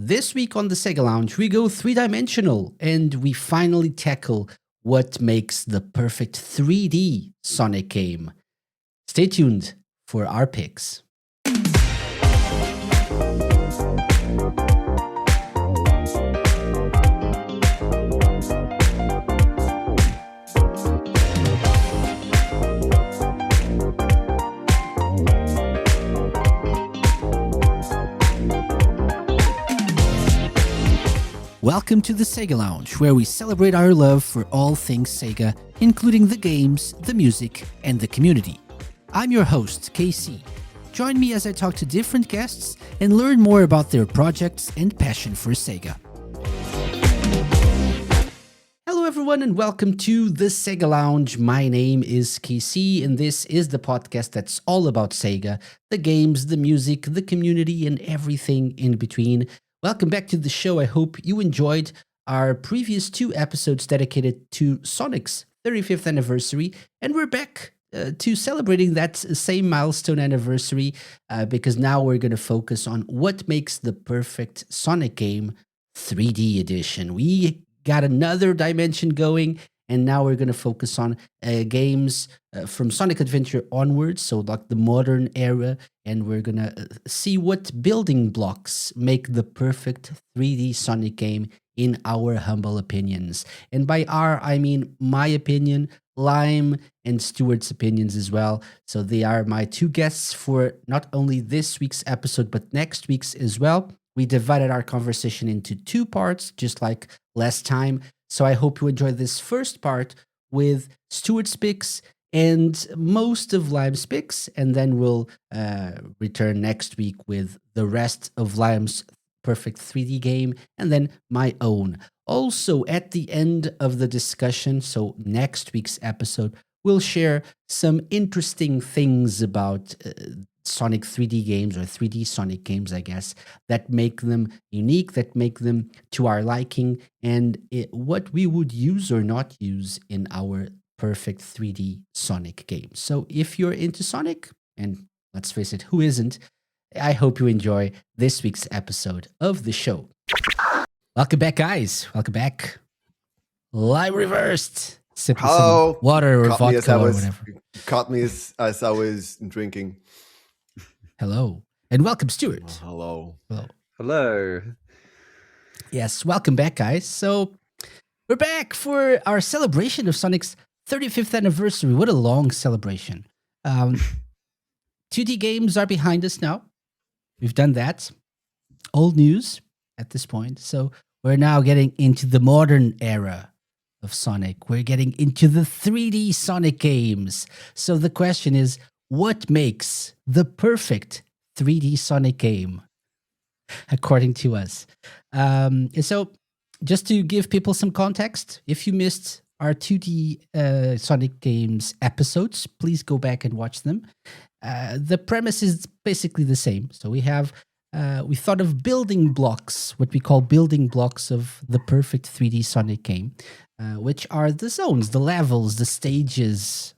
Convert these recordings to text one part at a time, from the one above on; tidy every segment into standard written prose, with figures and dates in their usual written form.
This week on the Sega Lounge, we go three-dimensional and we finally tackle what makes the perfect 3D Sonic game. Stay tuned for our picks. Welcome to the Sega Lounge, where we celebrate our love for all things Sega, including the games, the music, and the community. I'm your host, KC. Join me as I talk to different guests and learn more about their projects and passion for Sega. Hello everyone and welcome to the Sega Lounge. My name is KC and this is the podcast that's all about Sega, the games, the music, the community, and everything in between. Welcome back to the show. I hope you enjoyed our previous two episodes dedicated to Sonic's 35th anniversary, and we're back to celebrating that same milestone anniversary because now we're going to focus on what makes the perfect Sonic game 3D edition. We got another dimension going, and now we're going to focus on games from Sonic Adventure onwards, so like the modern era, and we're going to see what building blocks make the perfect 3D Sonic game in our humble opinions. And by our, I mean my opinion, Lime and Stuart's opinions as well. So they are my two guests for not only this week's episode, but next week's as well. We divided our conversation into two parts, just like last time. So I hope you enjoy this first part with Stuart's picks and most of Lime's picks, and then we'll return next week with the rest of Lime's perfect 3D game, and then my own. Also, at the end of the discussion, so next week's episode, we'll share some interesting things about Sonic 3D games, or 3D Sonic games, I guess, that make them unique, that make them to our liking, and what we would use or not use in our perfect 3D Sonic game. So if you're into Sonic, and let's face it, who isn't, I hope you enjoy this week's episode of the show. Welcome back, guys. Welcome back. Live reversed. Sipping some water or vodka or whatever. Caught me as I was drinking. Hello. And welcome, Stuart. Hello. Hello. Yes, welcome back, guys. So we're back for our celebration of Sonic's 35th anniversary. What a long celebration. 2D games are behind us now. We've done that. Old news at this point. So we're now getting into the modern era of Sonic. We're getting into the 3D Sonic games. So the question is, what makes the perfect 3D Sonic game, according to us? So just to give people some context, if you missed our 2D Sonic games episodes, please go back and watch them. The premise is basically the same. So we thought of building blocks, what we call building blocks of the perfect 3D Sonic game, which are the zones, the levels, the stages,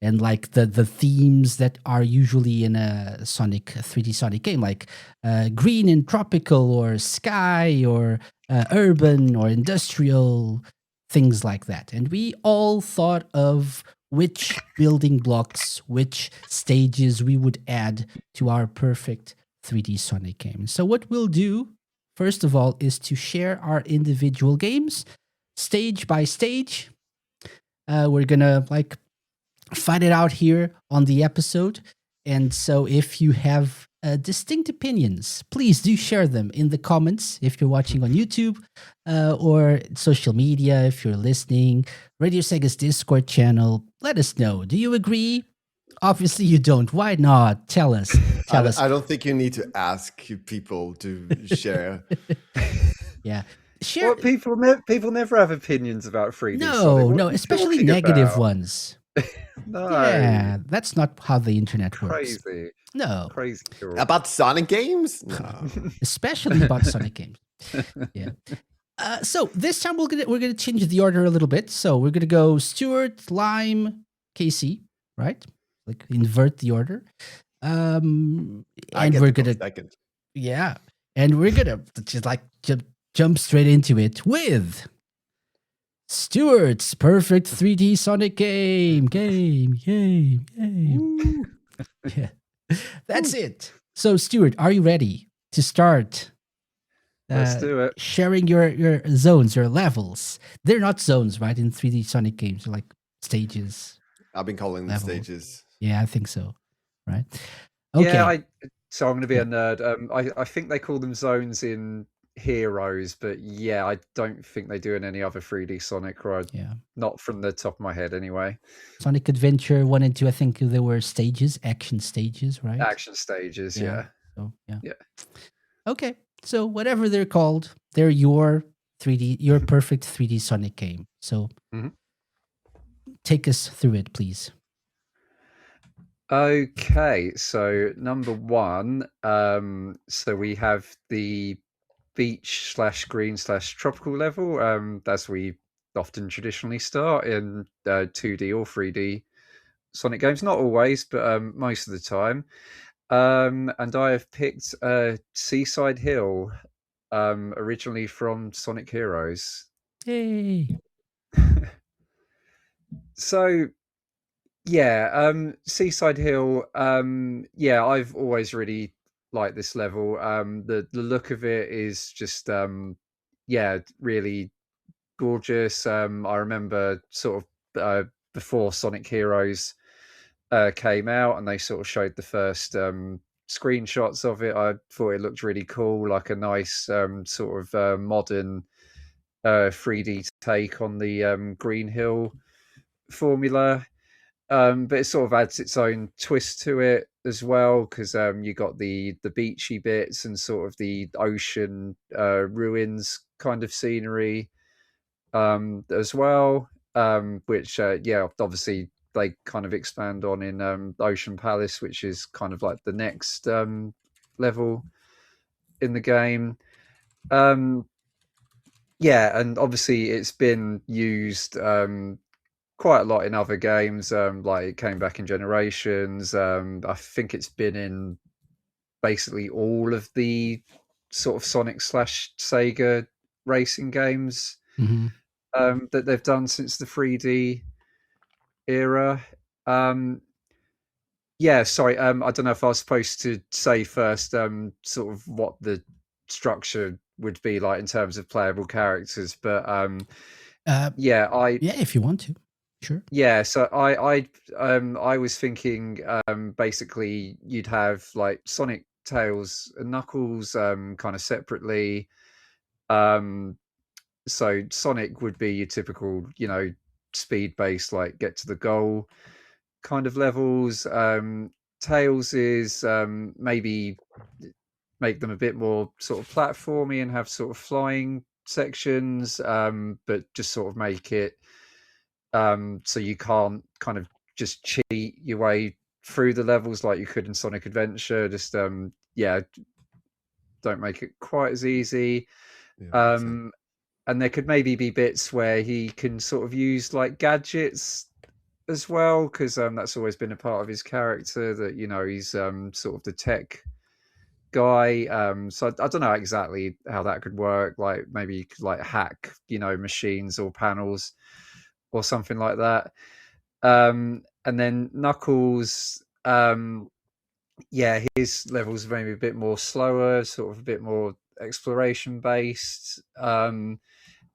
and like the themes that are usually in a 3D Sonic game, like green and tropical, or sky, or urban, or industrial, things like that. And we all thought of which building blocks, which stages we would add to our perfect 3D Sonic game. So what we'll do, first of all, is to share our individual games, stage by stage. We're gonna fight it out here on the episode. And so if you have distinct opinions, please do share them in the comments if you're watching on YouTube or social media, if you're listening, Radio Sega's Discord channel. Let us know. Do you agree? Obviously you don't. Why not? Tell us. I don't think you need to ask people to share. Yeah. Share. What, people never have opinions about 3D Sonic. No, especially negative ones. No. Yeah, that's not how the internet works. Crazy. No. Crazy. About Sonic games? No. Especially about Sonic games. Yeah. So this time we're gonna change the order a little bit. So we're gonna go Stuart, Lime, KC, right? Like invert the order. And we're gonna second. Yeah. And we're gonna just like jump straight into it with Stuart's perfect 3D Sonic game. Woo. Yeah, that's it. So, Stuart, are you ready to start Let's do it. sharing your zones, your levels? They're not zones, right? In 3D Sonic games, they're like stages, I've been calling them levels. stages. Yeah, I think so. Right. Yeah, Okay. so I'm going to be Yeah. a nerd. I think they call them zones in Heroes, but yeah, I don't think they do in any other 3D Sonic, or Yeah. not from the top of my head anyway. Sonic Adventure 1 and 2, I think there were stages, action stages, right? Action stages, yeah. So, yeah. Yeah. Okay. So, whatever they're called, they're your perfect 3D Sonic game. So, Mhm. take us through it, please. Okay, so number one, so we have the beach slash green slash tropical level. That's we often traditionally start in 2D or 3D Sonic games. Not always, but most of the time. And I have picked Seaside Hill, originally from Sonic Heroes. Yay. So yeah, Seaside Hill. Yeah, I've always really liked this level. The look of it is just yeah, really gorgeous. I remember sort of before Sonic Heroes came out, and they sort of showed the first screenshots of it. I thought it looked really cool, like a nice sort of modern 3D take on the Green Hill formula. But it sort of adds its own twist to it as well, because you got the beachy bits and sort of the ocean ruins kind of scenery as well, which yeah, obviously they kind of expand on in Ocean Palace, which is kind of like the next level in the game. Yeah, and obviously it's been used quite a lot in other games. Like it came back in Generations. I think it's been in basically all of the sort of Sonic slash Sega racing games Mm-hmm. that they've done since the 3D era. Um, yeah, sorry. I don't know if I was supposed to say first, sort of what the structure would be like in terms of playable characters, but yeah, Yeah, if you want to. Sure. yeah. So I was thinking, basically, you'd have like Sonic, Tails, and Knuckles, kind of separately. Um, so Sonic would be your typical, speed based, like get to the goal kind of levels. Tails is maybe make them a bit more sort of platformy and have sort of flying sections, but just sort of make it so you can't kind of just cheat your way through the levels like you could in Sonic Adventure. Just yeah, don't make it quite as easy. Yeah, Um, and there could maybe be bits where he can sort of use like gadgets as well, because that's always been a part of his character, that he's sort of the tech guy. So I don't know exactly how that could work. Like maybe you could like hack machines or panels or something like that. And then Knuckles, yeah, his levels maybe a bit more slower, sort of a bit more exploration based.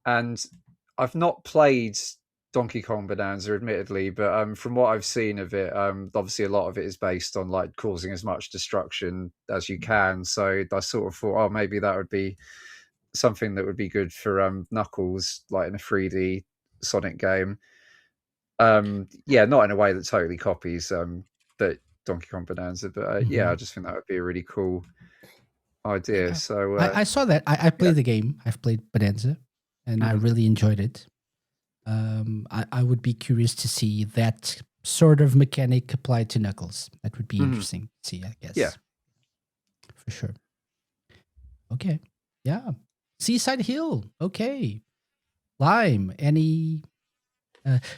And I've not played Donkey Kong Bonanza, admittedly, but from what I've seen of it, obviously a lot of it is based on like causing as much destruction as you can. So I sort of thought, oh, maybe that would be something that would be good for Knuckles, like in a 3D Sonic game. Yeah, not in a way that totally copies that Donkey Kong Bonanza, but yeah, I just think that would be a really cool idea. Yeah. So I saw that. I yeah. played the game. I've played Bonanza, and I Mhm. really enjoyed it. I would be curious to see that sort of mechanic applied to Knuckles. That would be Mhm. interesting to see, I guess. Yeah. For sure. Okay. Yeah. Seaside Hill. Okay. Lime. Any?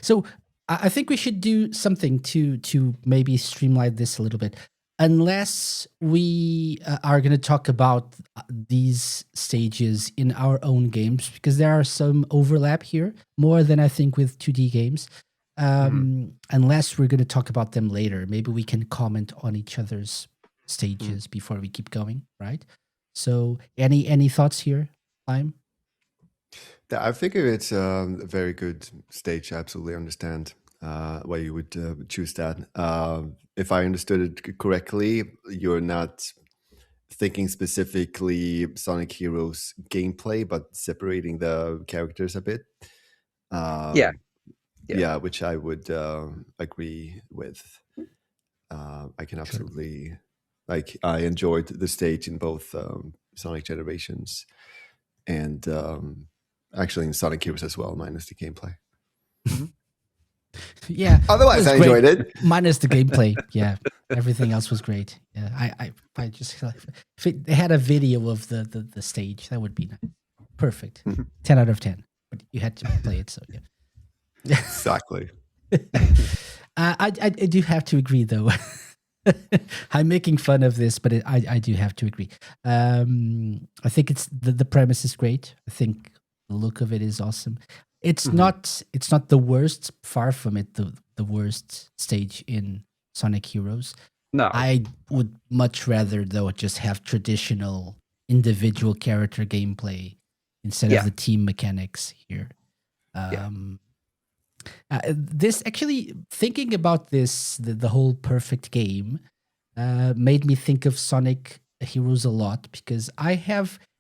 So I think we should do something to maybe streamline this a little bit. unless we are going to talk about these stages in our own games, because there are some overlap here, more than I think with 2D games. Unless we're going to talk about them later, maybe we can comment on each other's stages before we keep going, right? So, any thoughts here, Lime? I figure it's a very good stage. I absolutely understand why you would choose that. If I understood it correctly, you're not thinking specifically Sonic Heroes gameplay, but separating the characters a bit. Yeah. Yeah, which I would agree with. I can absolutely I enjoyed the stage in both Sonic generations and actually in Sonic Heroes as well, minus the gameplay. Yeah, Otherwise, I enjoyed it. Minus the gameplay. Yeah, everything else was great. Yeah, I just if it had a video of the stage, that would be nice. Perfect. 10 out of 10. But you had to play it, so yeah. Exactly. I do have to agree, though. I'm making fun of this, but I do have to agree. I think it's the premise is great. I think the look of it is awesome. It's not the worst. Far from it, the worst stage in Sonic Heroes. No, I would much rather though just have traditional individual character gameplay instead of the team mechanics here. This actually, thinking about this, the whole perfect game, made me think of Sonic Heroes a lot, because I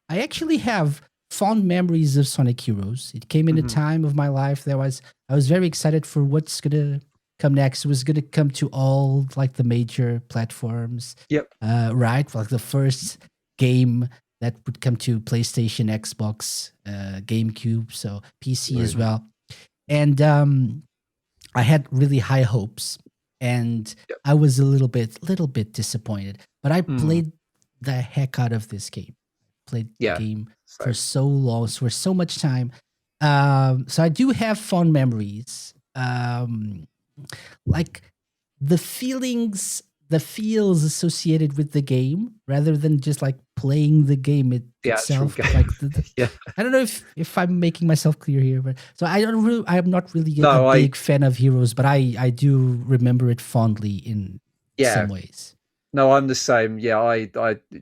actually have fond memories of Sonic Heroes. It came in a time of my life that I was very excited for what's gonna come next. It was gonna come to all like the major platforms. Yep. Right, like the first game that would come to PlayStation, Xbox, GameCube, so PC as well. And I had really high hopes, and I was a little bit disappointed. But I played the heck out of this game. Played the game for so long, for so much time. So I do have fond memories. Like the feels associated with the game, rather than just like playing the game itself. Game. Like I don't know if I'm making myself clear here, but so I'm not really a big fan of Heroes, but I do remember it fondly in some ways. No, I'm the same. Yeah, I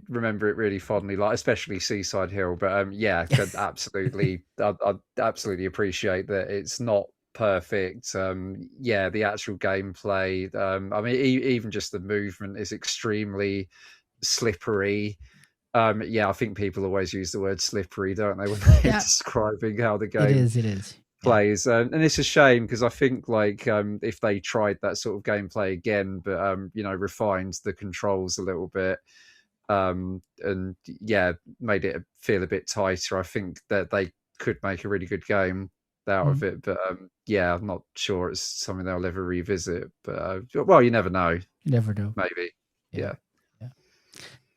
remember it really fondly, like especially Seaside Hill. But yeah, absolutely, I absolutely appreciate that it's not perfect. Yeah, the actual gameplay. I mean, even just the movement is extremely slippery. Yeah, I think people always use the word slippery, don't they, when they're describing how the game it is plays. And it's a shame, because I think like if they tried that sort of gameplay again, but you know, refined the controls a little bit, and yeah, made it feel a bit tighter, I think that they could make a really good game out of it. But yeah, I'm not sure it's something they'll ever revisit. But well, you never know. You never know. Maybe. Yeah.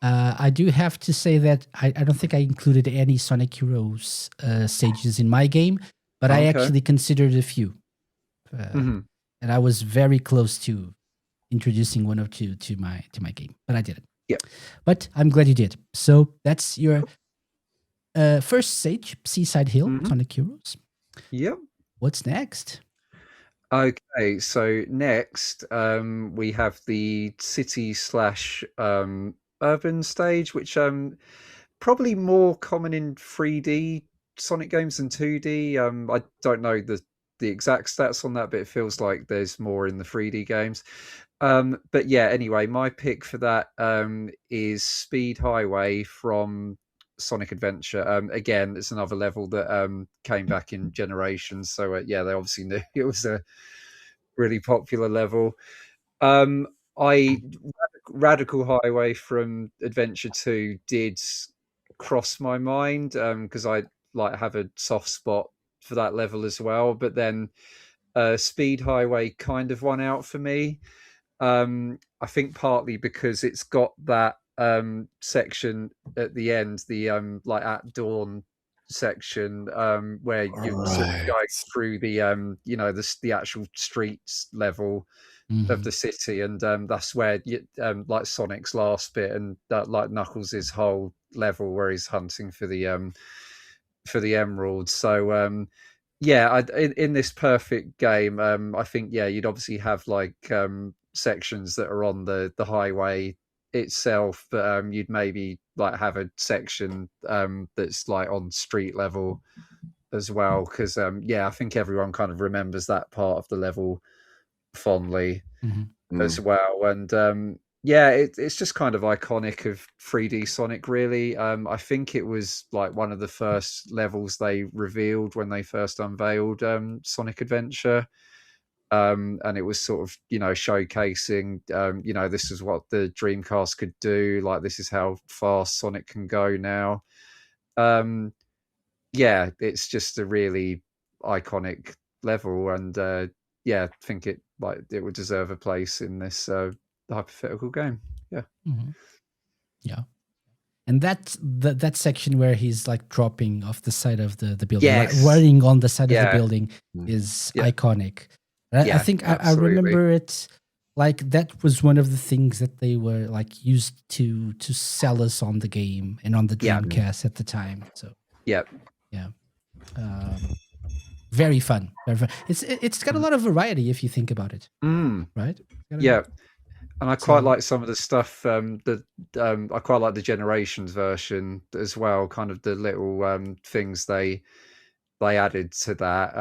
I do have to say that I don't think I included any Sonic Heroes stages in my game, but I actually considered a few. And I was very close to introducing one or two to my game, but I didn't. Yeah. But I'm glad you did. So that's your first stage, Seaside Hill, Sonic Heroes. Yep. What's next? Okay, so next we have the city / urban stage, which probably more common in 3D Sonic games than 2D. I don't know the exact stats on that, but it feels like there's more in the 3D games. But yeah, anyway, my pick for that is Speed Highway from Sonic Adventure. Again, it's another level that came back in Generations, so yeah, they obviously knew it was a really popular level. I Radical Highway from Adventure 2 did cross my mind, because I like have a soft spot for that level as well. But then Speed Highway kind of won out for me. I think partly because it's got that section at the end, the like at dawn section, where you're sort of going through the you know, the actual streets level, of the city, and that's where like Sonic's last bit, and like Knuckles' whole level where he's hunting for the emeralds. So yeah, in this perfect game, I think you'd obviously have like sections that are on the highway itself, but you'd maybe like have a section that's like on street level as well, because I think everyone kind of remembers that part of the level fondly as well. And it's just kind of iconic of 3D Sonic, really. I think it was like one of the first levels they revealed when they first unveiled Sonic Adventure. And it was sort of, showcasing, this is what the Dreamcast could do. Like, this is how fast Sonic can go now. It's just a really iconic level, and I think it would deserve a place in this hypothetical game. Yeah. And that section where he's like dropping off the side of the building, Yes. running on the side of the building is iconic. I think I remember it like that was one of the things that they were like used to sell us on the game and on the Dreamcast at the time. So very fun. Very fun. It's got a lot of variety if you think about it. Right? And I quite like some of the stuff that I quite like the Generations version as well, kind of the little things they added to that.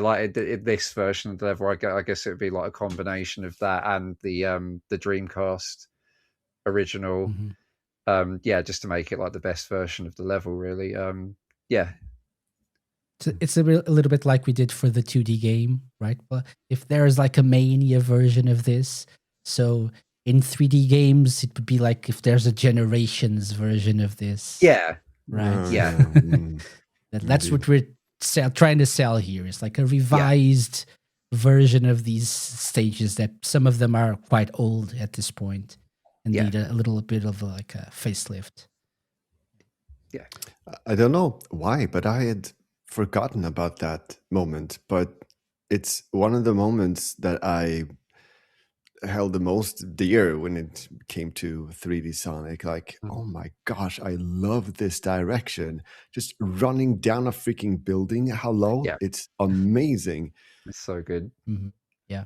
Like this version of the level, I guess it would be like a combination of that and the Dreamcast original. Just to make it like the best version of the level, really. It's a little bit like we did for the 2D game, right? But if there's like a Mania version of this, so in 3D games, it would be like if there's a Generations version of this. Right? That's what we're trying to sell here. It's like a revised version of these stages that some of them are quite old at this point and need a little bit of like a facelift. I don't know why, but I had forgotten about that moment, but it's one of the moments that I held the most dear when it came to 3D Sonic. Like, oh my gosh, I love this direction. Just running down a freaking building. Hello, it's amazing. It's so good. Yeah.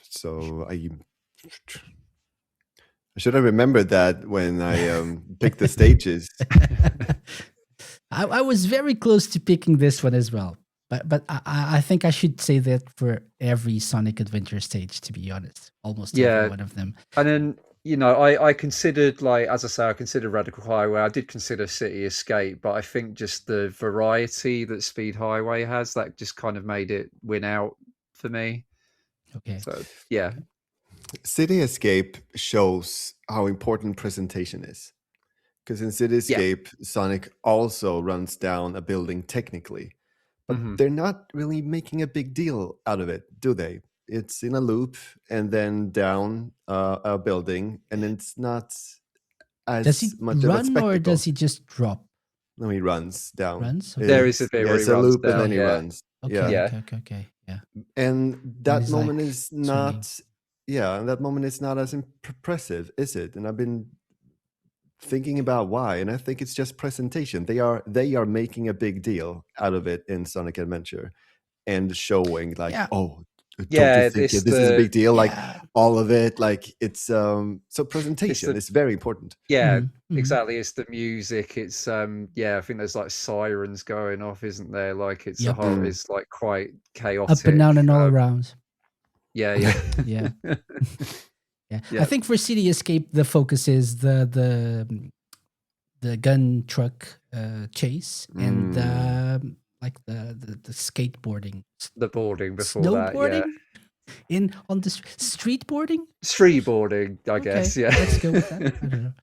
So I should have remembered that when I picked the stages. I was very close to picking this one as well, but I think I should say that for every Sonic Adventure stage, to be honest, almost every one of them. And then I considered, like, as I say, I considered Radical Highway. I did consider City Escape, but I think just the variety that Speed Highway has, that just kind of made it win out for me. Okay. So City Escape shows how important presentation is. Because in City Escape, Sonic also runs down a building technically. But they're not really making a big deal out of it, do they? It's in a loop and then down a building, and it's not as much of a spectacle. Does he run or does he just drop? No, he runs down. Runs? Okay. There is a bit where he runs a loop down, and then he runs. Okay. Yeah. And that moment like is not... and that moment is not as impressive, is it? And I've been thinking about why, and I think it's just presentation. They are making a big deal out of it in Sonic Adventure and showing like, don't you think this is a big deal? Like all of it, like it's so presentation is very important. Exactly. It's the music. It's I think there's like sirens going off, isn't there? Like it's a whole, it's like quite chaotic, up and down and all around. Yeah. I think for City Escape, the focus is the gun truck chase and like the skateboarding, the boarding before snowboarding, on the streetboarding, I guess. Yeah, let's go with that. I don't know.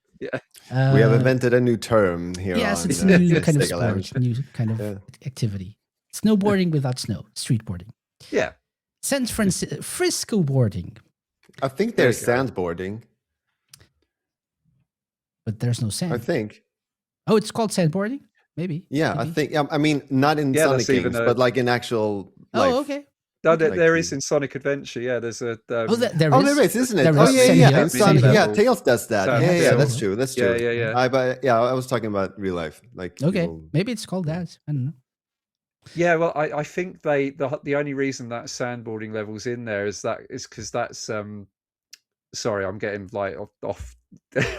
We have invented a new term here. Yes, it's a new kind of sport, new kind of activity. Snowboarding without snow, streetboarding. Yeah. San Frisco boarding. I think there's sandboarding. But there's no sand. I think. Oh, it's called sandboarding? Maybe. Yeah, maybe. I think. I mean, not in Sonic games, but like in actual life. Oh, okay. No, Okay. there is in Sonic Adventure. Yeah, there's a. Oh, there Oh, is. there is, isn't it? There Oh, is yeah, Sand yeah. Hill. And Sand Sonic, Hill. Tails does that. Sand Yeah, Hill. that's true. That's true. Yeah. But yeah, I was talking about real life. Like, Okay, people, maybe it's called that. I don't know. Yeah, well, I think the only reason that sandboarding level's in there is because that's sorry, I'm getting like off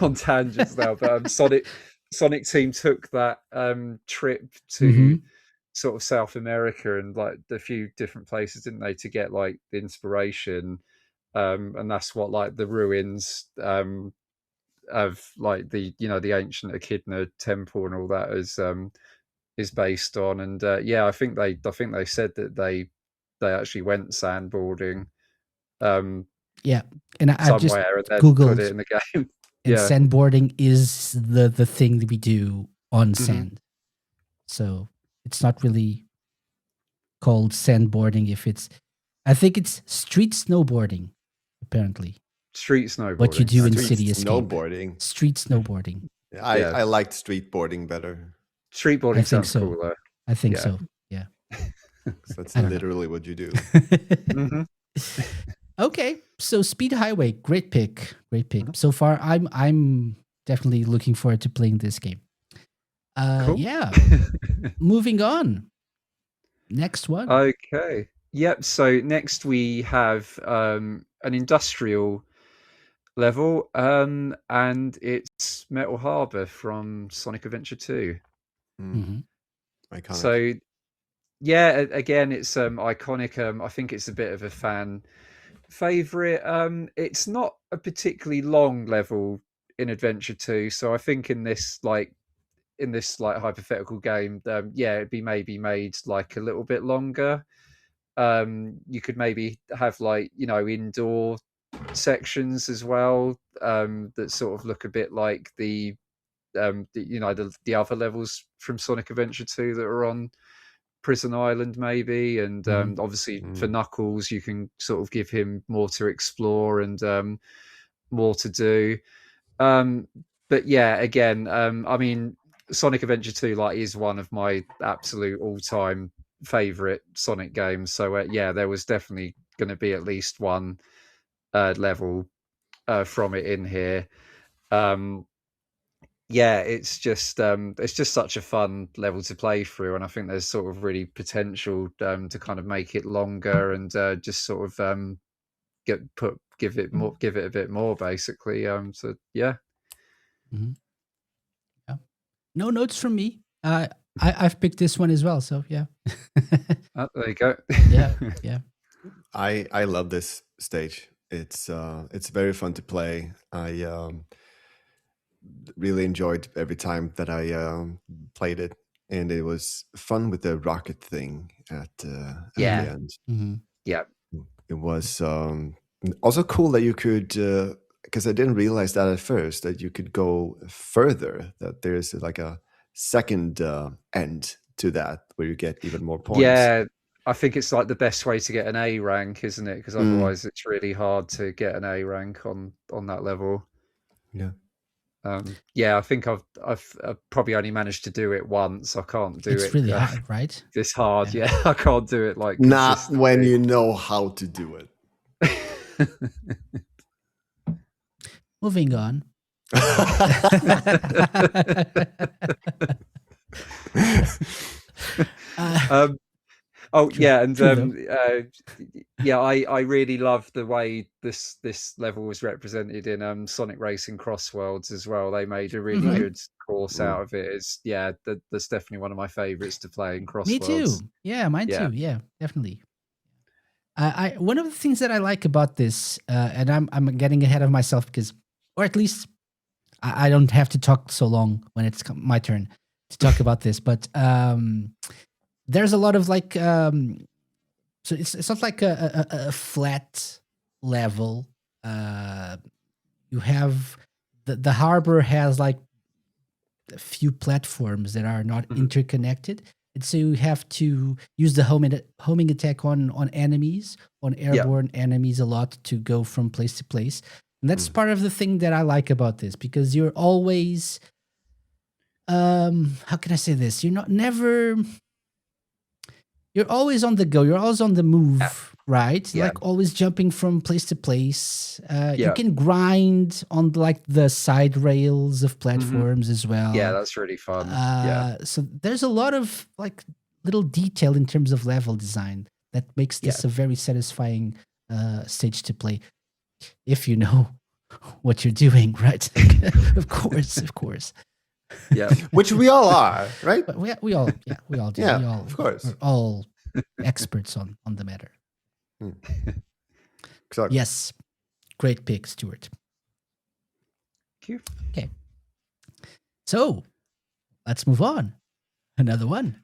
on tangents now, but Sonic Team took that trip to sort of South America and like a few different places, didn't they, to get like the inspiration, and that's what like the ruins of like the the ancient Echidna temple and all that is based on. And yeah, I think they said that they actually went sandboarding Yeah, and I've just somewhere and then put it Googled, in the game. and Yeah. sandboarding is the thing that we do on Mhm. sand. So it's not really called sandboarding if it's. I think it's street snowboarding, apparently. Street snowboarding. What you do in street City Escape. snowboarding. Street snowboarding. I liked streetboarding better. Streetboarding I think sounds so. cooler. I think Yeah. so. Yeah. So that's I don't know. literally what you do. Mhm. Okay, so Speed Highway, great pick, great pick. So far, I'm definitely looking forward to playing this game. Cool. Yeah. Moving on. Next one. Okay. Yep. So next we have an industrial level, and it's Metal Harbor from Sonic Adventure 2. Mhm. Iconic. So yeah, again, it's iconic. I think it's a bit of a fan favorite. It's not a particularly long level in Adventure 2, so I think in this hypothetical game, yeah, it'd be maybe made like a little bit longer. You could maybe have like indoor sections as well, that sort of look a bit like the other levels from Sonic Adventure 2 that are on Prison Island maybe. And obviously for Knuckles you can sort of give him more to explore and more to do. But yeah, again, I mean, Sonic Adventure 2 like is one of my absolute all-time favorite Sonic games. So yeah, there was definitely going to be at least one level from it in here. Yeah, it's just such a fun level to play through, and I think there's sort of really potential to kind of make it longer and just sort of give it a bit more basically. So yeah. Mhm. Yeah. No notes from me. I've picked this one as well. So yeah. There you go. Yeah. Yeah. I love this stage. It's very fun to play. I really enjoyed every time that I played it, and it was fun with the rocket thing at the end. Mhm. Yeah. It was also cool that you could, because I didn't realize that at first, that you could go further. That there's like a second end to that where you get even more points. Yeah, I think it's like the best way to get an A rank, isn't it? Because otherwise it's really hard to get an A rank on that level. Yeah. Yeah, I think I've probably only managed to do it once. I can't do It's it really hard, right? this hard. Yeah, I can't do it like Not consistently. when you know how to do it. Moving on. Oh yeah, and true, yeah, I really love the way this level was represented in Sonic Racing Cross Worlds as well. They made a really good course out of it. It's that's definitely one of my favorites to play in Cross Me Worlds. too. Yeah, mine Yeah. too. Yeah, definitely. I one of the things that I like about this, and I'm getting ahead of myself because, or at least I don't have to talk so long when it's my turn to talk about this. But there's a lot of like, so it's not like a flat level. You have the harbor has like a few platforms that are not interconnected. And so you have to use the homing attack on enemies, on airborne enemies a lot to go from place to place. And that's part of the thing that I like about this, because you're always, how can I say this? You're not never you're always on the go. You're always on the move, right? Yeah. Like always jumping from place to place. You Yeah. can grind on like the side rails of Mhm. platforms as well. Yeah, that's really fun. Yeah. So there's a lot of like little detail in terms of level design that makes this a very satisfying stage to play if you know what you're doing, right? Of course. Yeah. Which we all are, right? But we all do. Yeah, we all, of course. we're all experts on the matter. Exactly. Yes, great pick, Stuart. Thank you. Okay, so let's move on. Another one.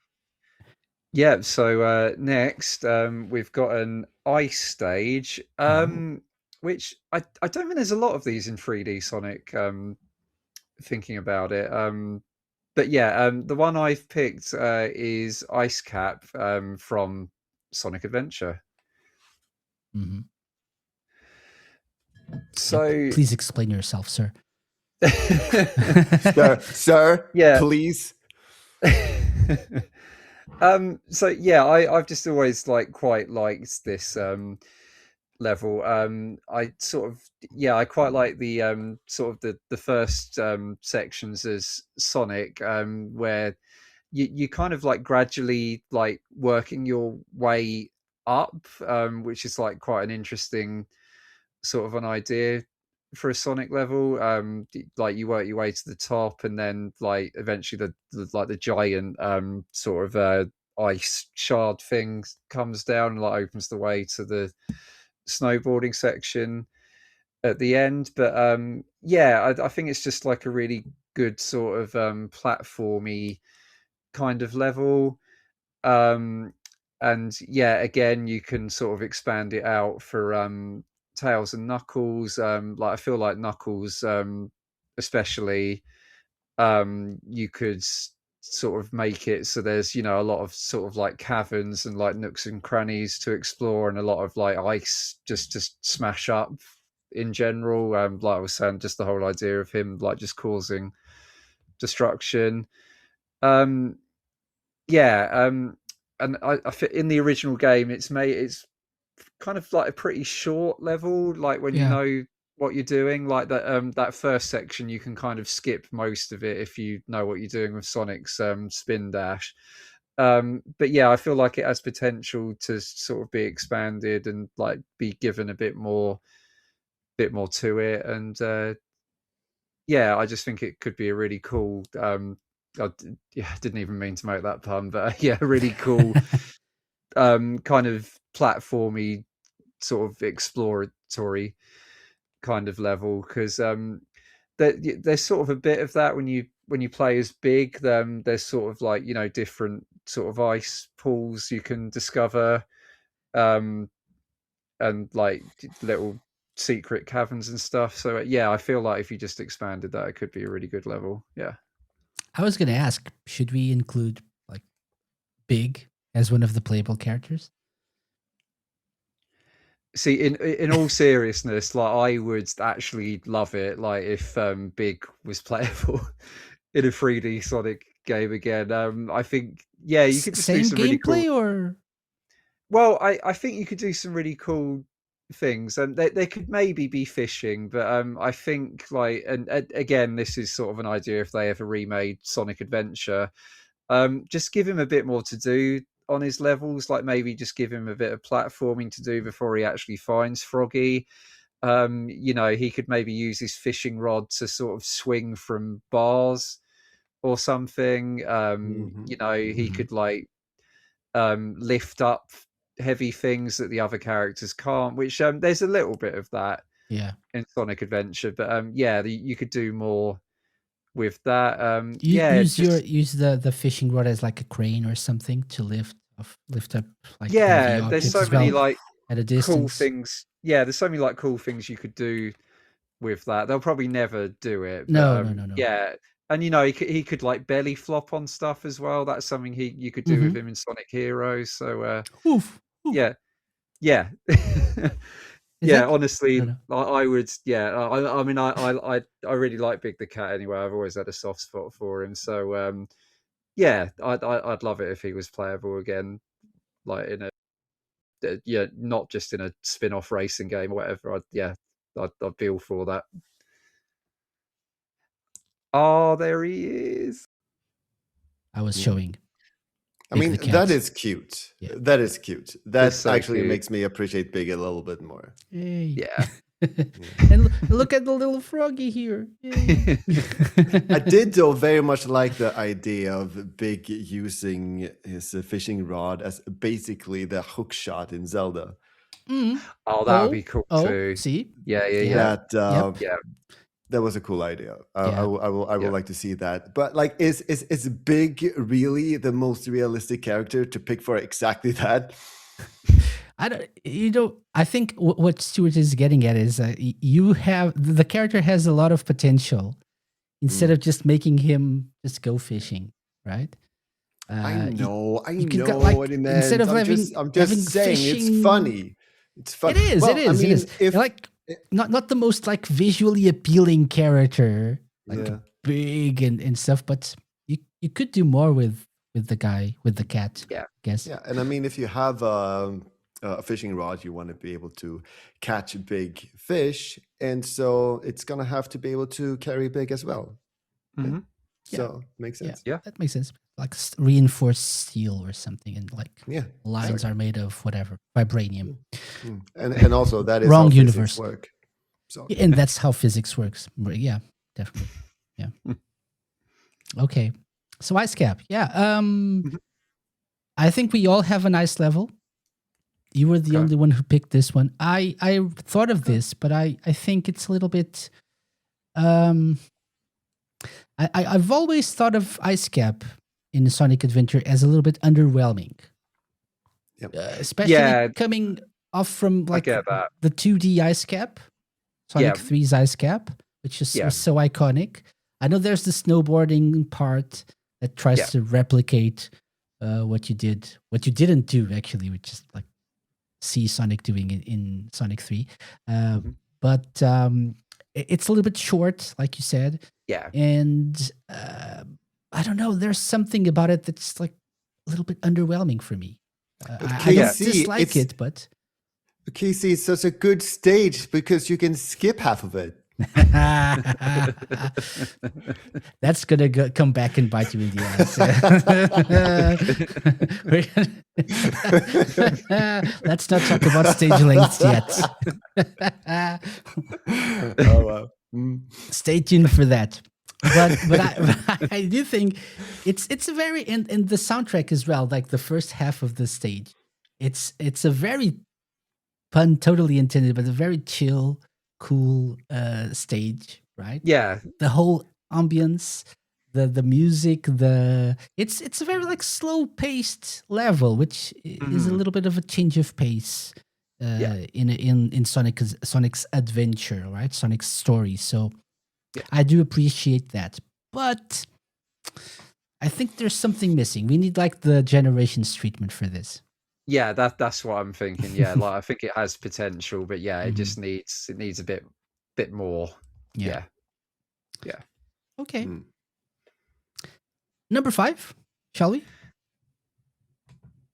Yeah, so next we've got an ice stage, which I don't think there's a lot of these in 3D Sonic, thinking about it. But yeah, the one I've picked is Ice Cap from Sonic Adventure. Mm-hmm. So please explain yourself, sir. Sir, yeah. please. So yeah, I've just always like quite liked this level. I sort of I quite like the sort of the first sections as Sonic, where you kind of like gradually like working your way up, which is like quite an interesting sort of an idea for a Sonic level. Like you work your way to the top, and then like eventually the giant sort of ice shard thing comes down and like opens the way to the snowboarding section at the end. But I think it's just like a really good sort of platformy kind of level. And yeah, again, you can sort of expand it out for Tails and Knuckles. Like I feel like Knuckles, especially, you could sort of make it so there's a lot of sort of like caverns and like nooks and crannies to explore, and a lot of like ice just to smash up in general. Like I was saying, just the whole idea of him like just causing destruction. Um, yeah, and I fit in the original game. It's kind of like a pretty short level. Like when you Yeah. know what you're doing, like that first section, you can kind of skip most of it if you know what you're doing with Sonic's spin dash. But yeah, I feel like it has potential to sort of be expanded and like be given a bit more to it. And yeah, I just think it could be a really cool. I didn't even mean to make that pun, but yeah, really cool kind of platformy, sort of exploratory kind of level, because there's sort of a bit of that when you play as Big. There's sort of like different sort of ice pools you can discover, um, and like little secret caverns and stuff. So yeah, I feel like if you just expanded that, it could be a really good level. Yeah. I was going to ask, should we include like Big as one of the playable characters? See, in all seriousness, like I would actually love it, like if Big was playable in a 3D Sonic game again. I think you could just do Same some really cool. gameplay or? Well, I think you could do some really cool things, and they could maybe be fishing, but I think like, and again, this is sort of an idea if they ever remade Sonic Adventure. Just give him a bit more to do on his levels, like maybe just give him a bit of platforming to do before he actually finds Froggy. He could maybe use his fishing rod to sort of swing from bars or something. He could like lift up heavy things that the other characters can't, which there's a little bit of that in Sonic Adventure. But you could do more with that. Use the fishing rod as like a crane or something to lift up like heavy objects there's so as many well like at a cool distance. things. Yeah, there's so many like cool things you could do with that. They'll probably never do it. But, No. Yeah, and he could like belly flop on stuff as well. That's something you could do with him in Sonic Heroes. So Oof. yeah. Yeah. Honestly, I would. Yeah, I mean, I really like Big the Cat anyway. I've always had a soft spot for him. So I'd love it if he was playable again like in a not just in a spin-off racing game or whatever. I'd be all for that. Oh, there he is. I was showing. I Big mean, the that cat. is cute. Yeah. That is cute. That so actually cute. makes me appreciate Big a little bit more. Yay. Yeah. And look at the little froggy here. Yay. I did, though, very much like the idea of Big using his fishing rod as basically the hook shot in Zelda. Mm. Oh, that would be cool Oh, too. see? Yeah. That Yep. Yeah. that was a cool idea. Yeah. I would Yeah. like to see that. But like, is Big really the most realistic character to pick for exactly that? I don't. I think what Stuart is getting at is you have the character has a lot of potential instead of just making him just go fishing, right? I know like, what he meant. instead of I'm having just saying fishing, it's funny. It's fun. It is. Well, it is. I mean, it is. if Like not the most like visually appealing character, like yeah. big and stuff, but you could do more with the guy with the cat. Yeah. I guess. Yeah, and I mean, if you have a fishing rod, you want to be able to catch big fish, and so it's gonna have to be able to carry big as well. Mm-hmm. So makes sense. Yeah. That makes sense. Like reinforced steel or something, and like lines exactly. are made of whatever vibranium. And also that is Wrong how universe physics work. So and that's how physics works. Yeah, definitely. Yeah. Okay. So ice cap. Yeah. I think we all have a nice level. You were the only one who picked this one. I thought of this, but I think it's a little bit. I've always thought of Ice Cap in Sonic Adventure as a little bit underwhelming. Yep. Especially coming off from like the 2D Ice Cap, Sonic 3's Ice Cap, which is so iconic. I know there's the snowboarding part that tries to replicate what you didn't do actually, which is like see Sonic doing it in Sonic 3. But it's a little bit short, like you said. Yeah. And I don't know, there's something about it that's like a little bit underwhelming for me. I don't dislike it, but... KC, it's such a good stage because you can skip half of it. That's gonna come back and bite you in the ass. Let's not talk about stage lengths yet. Oh wow! Stay tuned for that. But I do think it's a very and the soundtrack as well. Like the first half of the stage, it's a very pun totally intended, but a very chill, cool stage, right? Yeah. The whole ambience, the music, it's a very like slow paced level, which is a little bit of a change of pace in Sonic's adventure, right? Sonic's story. So I do appreciate that, but I think there's something missing. We need like the Generations treatment for this. Yeah, that's what I'm thinking. Yeah, like I think it has potential, but it just needs a bit more. Yeah. Okay. Number 5, shall we?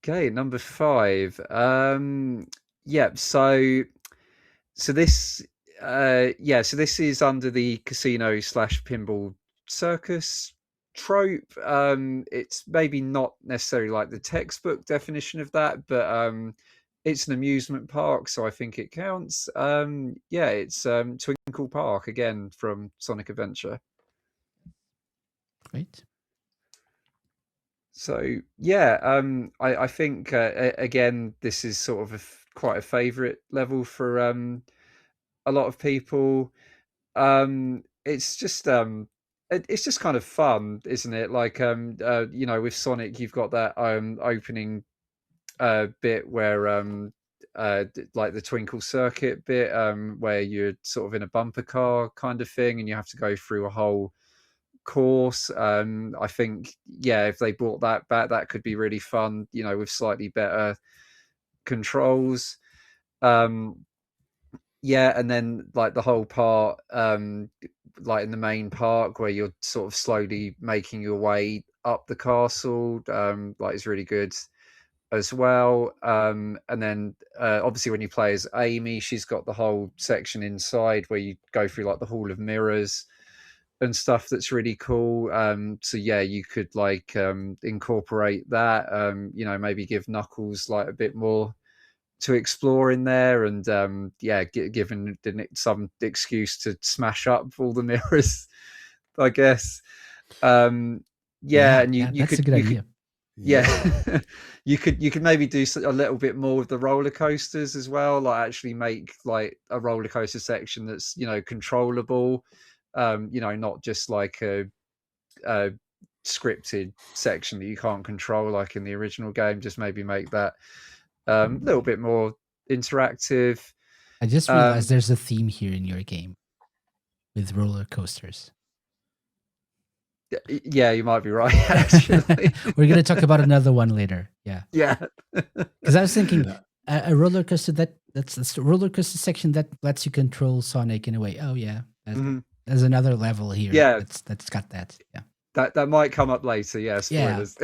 Okay, number 5. So this so this is under the casino/pinball circus trope. It's maybe not necessarily like the textbook definition of that, but it's an amusement park, so I think it counts. It's Twinkle Park again from Sonic Adventure. Great. So I think again this is sort of quite a favorite level for a lot of people. It's just kind of fun, isn't it? Like with Sonic, you've got that opening bit where like the Twinkle Circuit bit where you're sort of in a bumper car kind of thing, and you have to go through a whole course. I think if they brought that back, that could be really fun, with slightly better controls. And then like the whole part like in the main park where you're sort of slowly making your way up the castle, like it's really good as well. And then obviously when you play as Amy, she's got the whole section inside where you go through like the Hall of Mirrors and stuff that's really cool. So yeah, you could like incorporate that, maybe give Knuckles like a bit more to explore in there, and given some excuse to smash up all the mirrors, I guess. And you that's could a good idea. yeah, you could maybe do a little bit more with the roller coasters as well, like actually make like a roller coaster section that's controllable, not just like a scripted section that you can't control like in the original game. Just maybe make that a little bit more interactive. I just realized there's a theme here in your game with roller coasters. Yeah, you might be right. Actually, we're gonna talk about another one later. Yeah, because I was thinking a roller coaster that's a roller coaster section that lets you control Sonic in a way. Oh yeah, there's another level here. Yeah, that's got that. Yeah, that might come up later. Yeah, spoilers.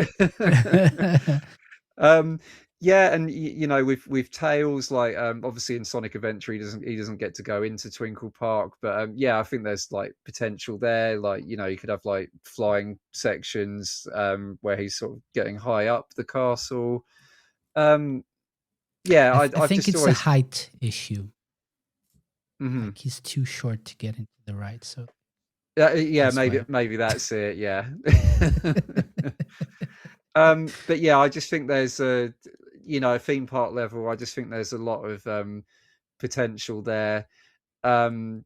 Yeah. And with Tails, like obviously in Sonic Adventure he doesn't get to go into Twinkle Park, but I think there's like potential there. Like you could have like flying sections where he's sort of getting high up the castle. I think it's a height issue. Like he's too short to get into the ride, so maybe that's it. Yeah. But yeah, I just think there's a theme park level. I just think there's a lot of potential there. Then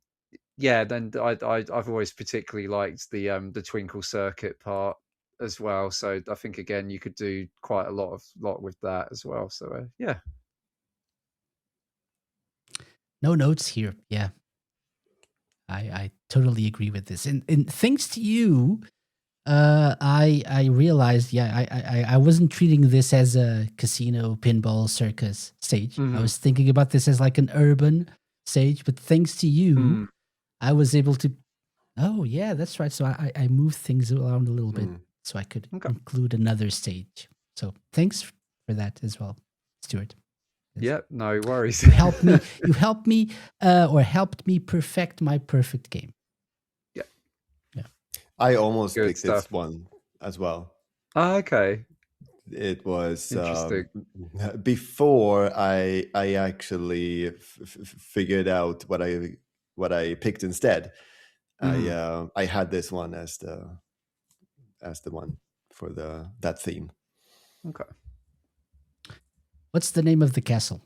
I've always particularly liked the Twinkle Circuit part as well. So I think again you could do quite a lot with that as well. So yeah. No notes here. Yeah, I totally agree with this. And thanks to you, I realized, I wasn't treating this as a casino pinball circus stage. I was thinking about this as like an urban stage, but thanks to you, I was able to. Oh yeah, that's right. So I moved things around a little bit so I could include another stage. So thanks for that as well, Stuart. Yeah, no worries. You helped me. You helped me, or helped me perfect my perfect game. I almost picked this one as well. Oh, okay. It was interesting. Before I actually figured out what I picked instead. I had this one as the one for that theme. Okay. What's the name of the castle?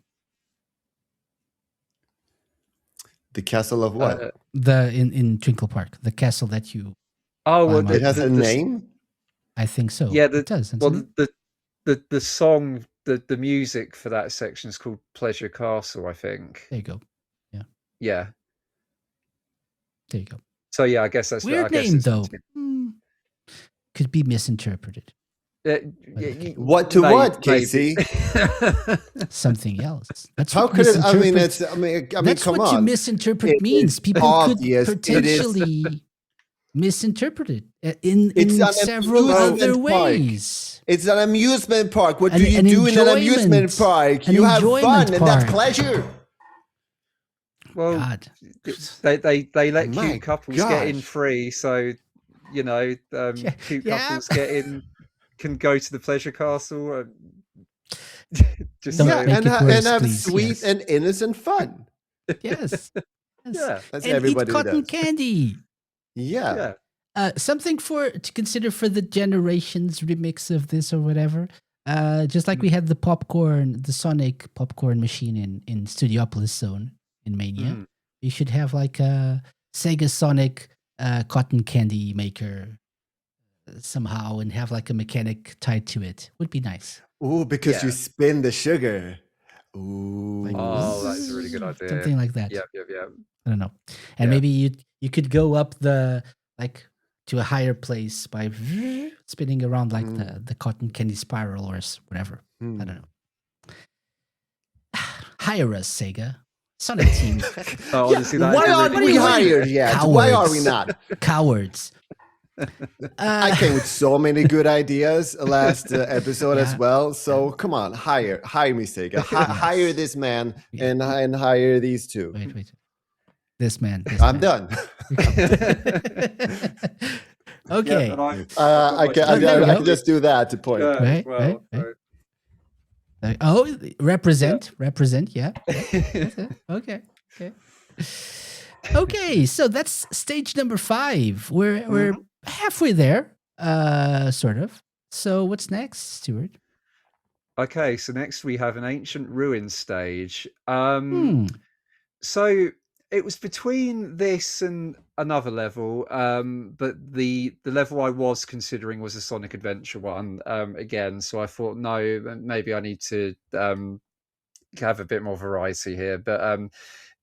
The castle of what? In Twinkle Park, the castle that you. Oh, well, it has a name? I think so. Yeah, it does. Well, the song, the music for that section is called Pleasure Castle, I think. There you go. Yeah. Yeah. There you go. So yeah, I guess that's weird name though. Could be misinterpreted. What to what, Casey? Something else. That's how could it? I mean, that's come what on. You misinterpret means. People could potentially misinterpret it in several other ways. It's an amusement park. What do you do in an amusement park? You have fun, and that's pleasure. Well, God. they let cute couples get in free, so cute couples can go to the pleasure castle. And have sweet and innocent fun. Yes. Yeah, that's and everybody eat cotton does. candy. Yeah. Something to consider for the Generations remix of this or whatever. Just like we had the Sonic popcorn machine in Studiopolis Zone in Mania. You should have like a Sega Sonic cotton candy maker somehow and have like a mechanic tied to it. Would be nice. Ooh, because you spin the sugar. Ooh. Like, that's a really good idea. Something like that. Yeah. I don't know. And maybe you could go up to a higher place by spinning around like the cotton candy spiral or whatever. I don't know. Hire us, Sega. Sonic Team. Why aren't we hired yet? Cowards. Why are we not? Cowards. I came with so many good ideas last episode as Yeah. well. So come on, hire me, Sega. Hire Yes. this man Yeah. and hire these two. Wait. This man. I'm done. Yeah, Okay. and I've got my Oh, there we I go. can just do that to point. shirt as Right. well. Oh, represent. Yeah. Okay. Okay. So that's stage number 5. We're halfway there, sort of. So what's next, Stuart? Okay, so next we have an ancient ruin stage. So it was between this and another level, but the level I was considering was a Sonic Adventure one again. So I thought, no, maybe I need to have a bit more variety here. But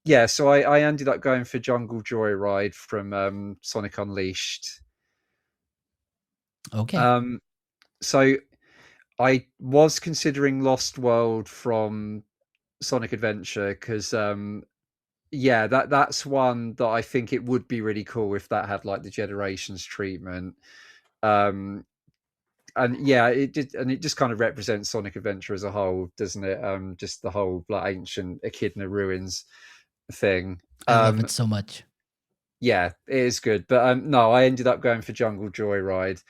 yeah, so I ended up going for Jungle Joyride from Sonic Unleashed. Okay. So I was considering Lost World from Sonic Adventure because yeah, that's one that I think it would be really cool if that had like the Generations treatment. And yeah, it did, and it just kind of represents Sonic Adventure as a whole, doesn't it? Just the whole like ancient Echidna ruins thing. I love it so much. Yeah, it is good. But no, I ended up going for Jungle Joyride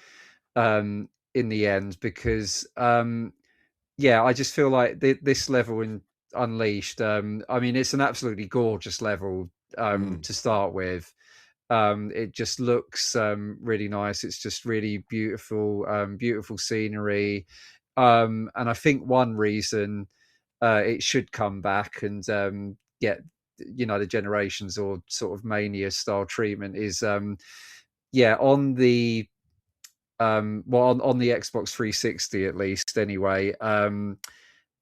in the end because yeah, I just feel like this level in Unleashed, I mean, it's an absolutely gorgeous level to start with. It just looks really nice. It's just really beautiful, beautiful scenery. And I think one reason it should come back and get the Generations or sort of Mania style treatment is yeah, on the well on the Xbox 360 at least anyway.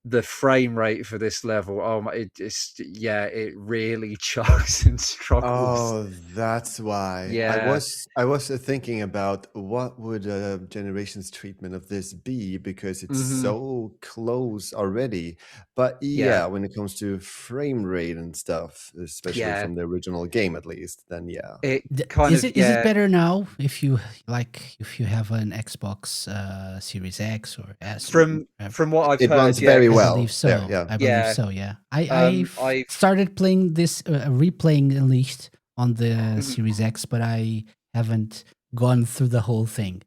The frame rate for this level, oh my, it just, yeah, it really chugs and struggles. Oh, that's why. Yeah. I was thinking about what would a Generations treatment of this be because it's so close already. But yeah, when it comes to frame rate and stuff, especially from the original game at least, then yeah. It kind is of it better now if you have an Xbox Series X or S? From what I've it heard, runs very well. I believe so. There, yeah. I believe so. Yeah. I started playing this, replaying Unleashed on the Series X, but I haven't gone through the whole thing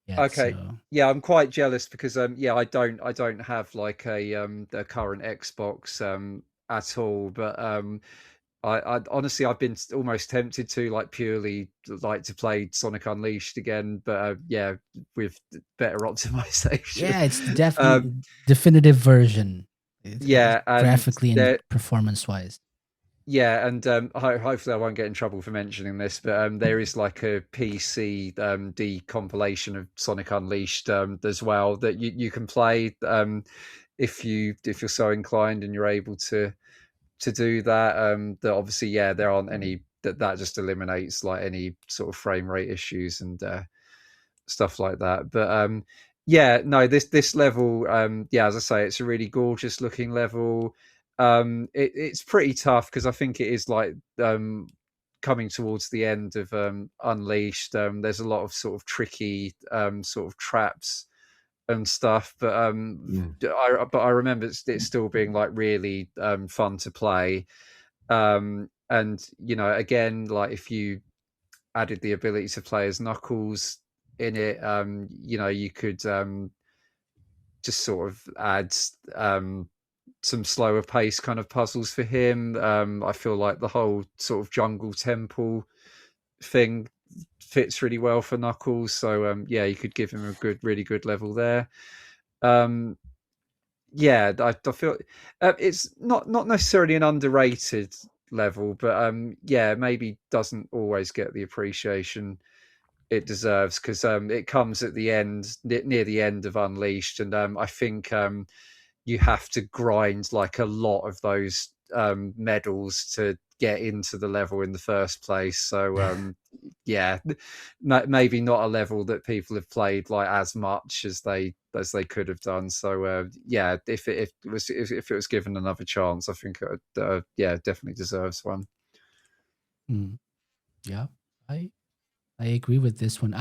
yet. Okay. So. Yeah, I'm quite jealous because yeah, I don't have like a current Xbox at all, but I honestly I've been almost tempted to like purely like to play Sonic Unleashed again, but yeah, with better optimization. Yeah, it's definitely definitive version. Yeah, and graphically and performance wise. Yeah, and hopefully I won't get in trouble for mentioning this, but there is like a PC decompilation of Sonic Unleashed as well that you can play if you're so inclined and you're able to do that. That obviously, yeah, there aren't any that just eliminates like any sort of frame rate issues and stuff like that. But yeah, no, this level, yeah, as I say, it's a really gorgeous looking level. It's pretty tough because I think it is like coming towards the end of Unleashed. There's a lot of sort of tricky sort of traps and stuff, but I remember it still being like really fun to play. And again, like if you added the ability to play as Knuckles in it, you could just sort of add some slower pace kind of puzzles for him. I feel like the whole sort of jungle temple thing fits really well for Knuckles. So yeah, you could give him a really good level there. Yeah, I feel it's not necessarily an underrated level, but yeah, maybe doesn't always get the appreciation it deserves because it comes at the end, near the end of Unleashed, and I think you have to grind like a lot of those medals to get into the level in the first place. So yeah, maybe not a level that people have played like as much as they could have done. So yeah, if it was given another chance, I think yeah, definitely deserves one. Yeah, I I agree with this one.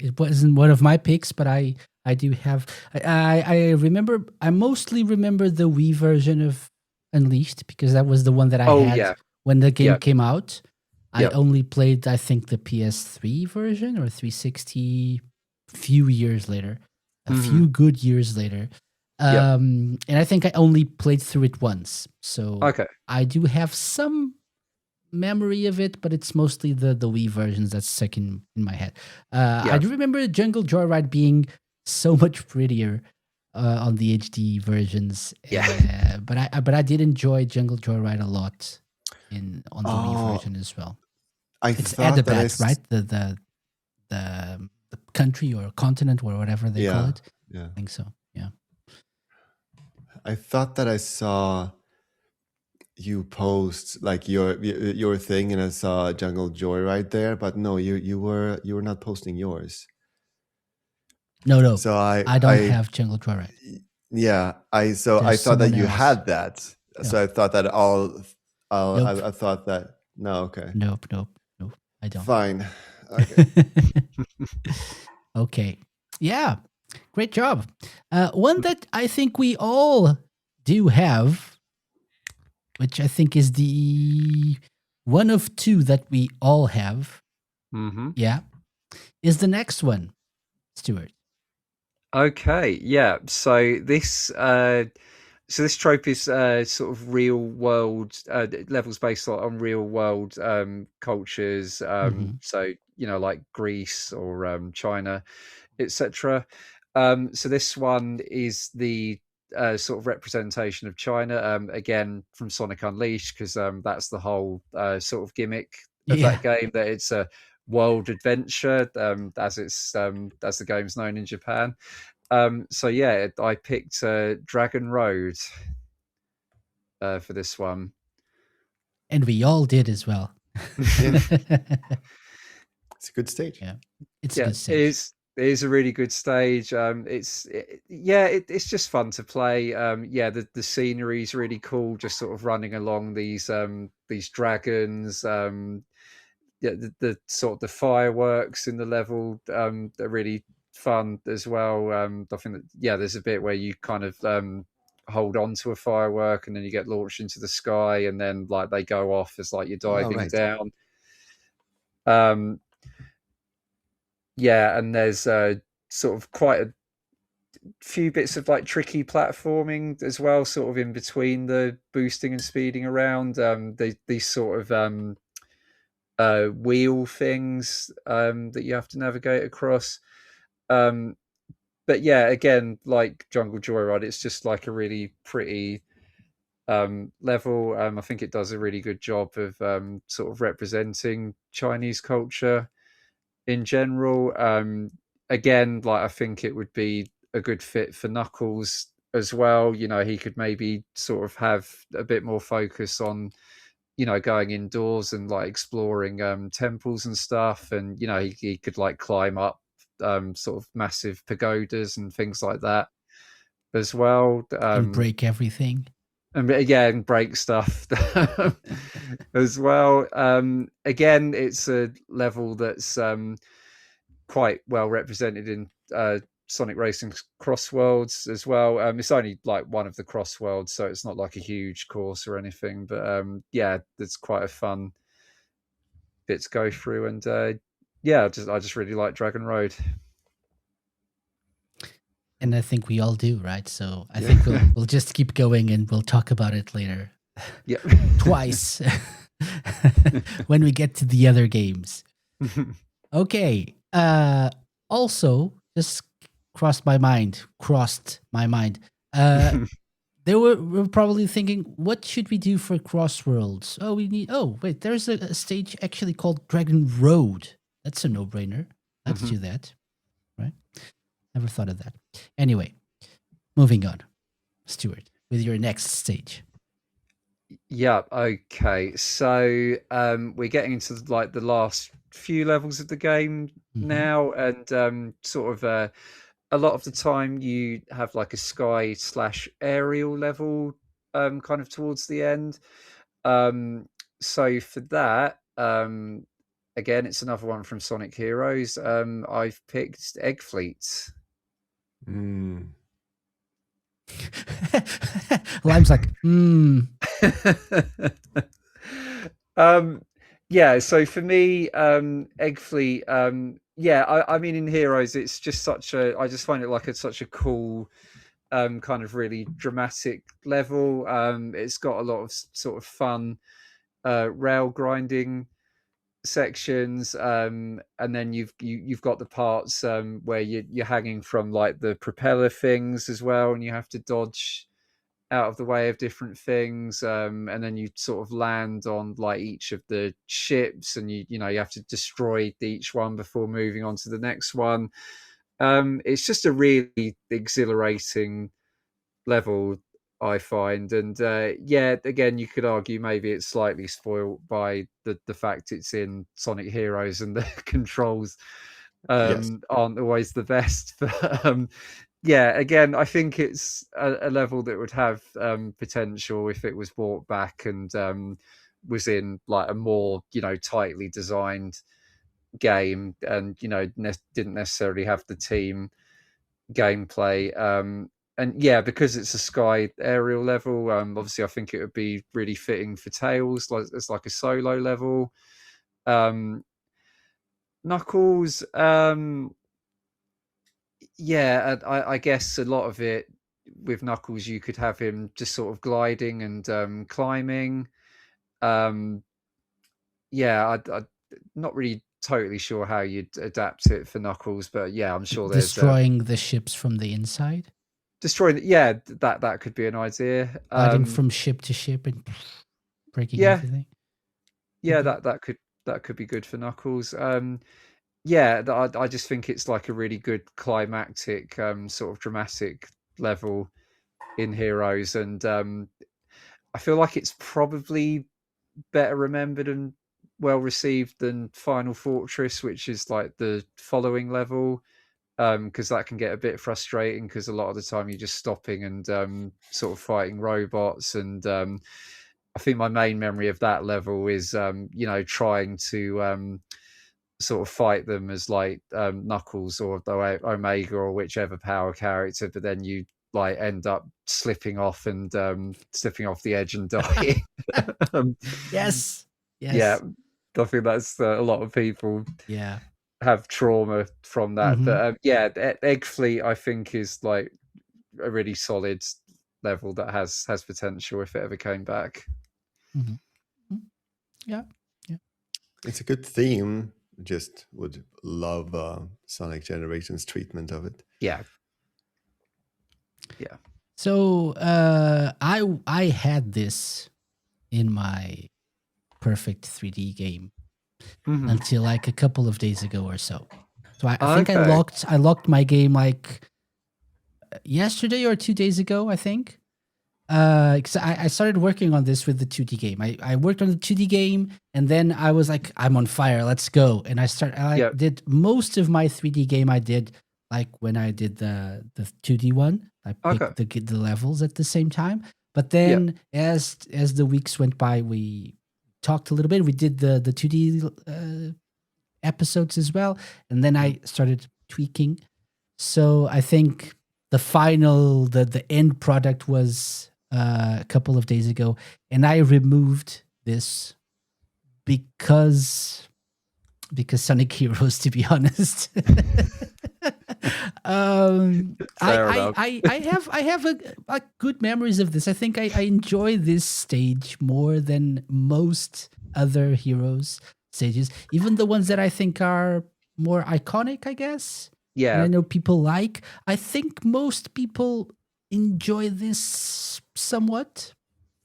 It wasn't one of my picks, but I do have. I remember. I mostly remember the Wii version of Unleashed because that was the one that I Oh had yeah, when the game yeah, came out. I yeah. only played, I think, the PS3 version or 360 few years later, a Hmm. few good years later. Yep. And I think I only played through it once. So Okay. I do have some memory of it, but it's mostly the Wii versions that's stuck in my head. I Yeah. do remember Jungle Joyride being so much prettier on the HD versions, Yeah. but I did enjoy Jungle Joyride a lot in on the Wii Oh, version as well. I It's thought that Adabat, right? The country or continent or whatever they call yeah, it. yeah. I think so. Yeah. I thought that I saw you post like your thing, and I saw Jungle Joy right there. But no, you were not posting yours. No, no, So I don't have Jungle Joyride. yeah, I There's thought that someone you else. had that. No, So I thought that nope, I thought that no, okay, nope, nope, nope. I don't. fine, okay. Okay. Yeah. Great job. One that I think we all do have, which I think is the one of two that we all have. Hmm. Yeah. Is the next one, Stuart. Okay. Yeah. So this trope is sort of real world levels based on real world cultures. Mm-hmm. So like Greece or China, etc. So this one is the sort of representation of China, again from Sonic Unleashed, because that's the whole sort of gimmick of Yeah. that game, that it's a world adventure, as the game's known in Japan. So yeah, I picked Dragon Road for this one. And we all did as well. Yeah, it's a good stage. Yeah. It's a Yeah, good stage. it is a really good stage. It's just fun to play. Yeah, the scenery is really cool. Just sort of running along these dragons. Yeah, the sort of the fireworks in the level are really fun as well. I think that yeah, there's a bit where you kind of hold on to a firework and then you get launched into the sky and then like they go off as like you're Oh, diving right. down. Um, yeah, and there's sort of quite a few bits of like tricky platforming as well, sort of in between the boosting and speeding around. These sort of wheel things that you have to navigate across. Um, but yeah, again, like Jungle Joyride, it's just like a really pretty level. I think it does a really good job of sort of representing Chinese culture in general. Again, like I think it would be a good fit for Knuckles as well. He could maybe sort of have a bit more focus on going indoors and like exploring temples and stuff, and he could like climb up sort of massive pagodas and things like that as well. And break everything. And yeah, and break stuff as well. Again, it's a level that's quite well represented in Sonic Racing's Cross Worlds as well. It's only like one of the Cross Worlds, so it's not like a huge course or anything. But yeah, it's quite a fun bit to go through, and yeah, I just really like Dragon Road. And I think we all do, right? So I Yeah. think we'll just keep going and we'll talk about it later. Yeah. Twice when we get to the other games. Okay. Also, just crossed my mind. They were probably thinking, what should we do for Crossworlds? Oh, we need. Oh, wait, there's a stage actually called Dragon Road. That's a no-brainer. Let's do that. Right? Never thought of that. Anyway, moving on, Stuart, with your next stage. Yeah, okay. So we're getting into like the last few levels of the game Mm-hmm. now, and sort of a lot of the time you have like a sky slash aerial level kind of towards the end. Um, so for that, again, it's another one from Sonic Heroes. I've picked Egg Fleet. Mm. Lime's like, Yeah, so for me, Egg Fleet, yeah, I mean, in Heroes, it's just I just find it like such a cool, kind of really dramatic level. It's got a lot of sort of fun rail grinding sections, and then you've got the parts where you're hanging from like the propeller things as well, and you have to dodge out of the way of different things, and then you sort of land on like each of the ships, and you have to destroy each one before moving on to the next one. It's just a really exhilarating level, I find, and yeah, again, you could argue maybe it's slightly spoiled by the fact it's in Sonic Heroes and the controls Yes. aren't always the best, but yeah, again, I think it's a level that would have potential if it was brought back and was in like a more tightly designed game, and didn't necessarily have the team gameplay. And yeah, because it's a sky aerial level, obviously I think it would be really fitting for Tails, like as like a solo level. um Knuckles, yeah, I guess a lot of it with Knuckles, you could have him just sort of gliding and climbing. Um, yeah, I not really totally sure how you'd adapt it for Knuckles, but yeah, I'm sure there's destroying the ships from the inside, destroying. Yeah, that could be an idea. gliding from ship to ship and breaking Yeah, everything. yeah, Okay. that could be good for Knuckles. Yeah, I just think it's like a really good climactic, sort of dramatic level in Heroes, and I feel like it's probably better remembered and well received than Final Fortress, which is like the following level. Because that can get a bit frustrating because a lot of the time you're just stopping and sort of fighting robots. And I think my main memory of that level is, trying to sort of fight them as like Knuckles or the Omega or whichever power character, but then you like end up slipping off and slipping off the edge and dying. um, Yes. yeah, Yes. I think that's a lot of people Yeah. have trauma from that. Mm-hmm. But yeah, Egg Fleet I think is like a really solid level that has potential if it ever came back. Mm-hmm. Yeah. Yeah. It's a good theme. Just would love Sonic Generations treatment of it. Yeah, yeah. So I had this in my perfect 3D game Mhm. until like a couple of days ago or so. So I think Okay. I locked my game like yesterday or 2 days ago, I think. Because I started working on this with the 2D game. I worked on the 2D game, and then I was like, I'm on fire, let's go. And I Yeah. did most of my 3D game. I did like when I did the 2D one, I Okay. picked the levels at the same time. But Yeah. then as the weeks went by, we talked a little bit. We did the 2D episodes as well, and then I started tweaking. So I think the end product was a couple of days ago, and I removed this because Sonic Heroes, to be honest. Fair enough. I have a good memories of this. I think I enjoy this stage more than most other Heroes stages, even the ones that I think are more iconic, I guess. And I Yeah. know people like. I think most people enjoy this somewhat.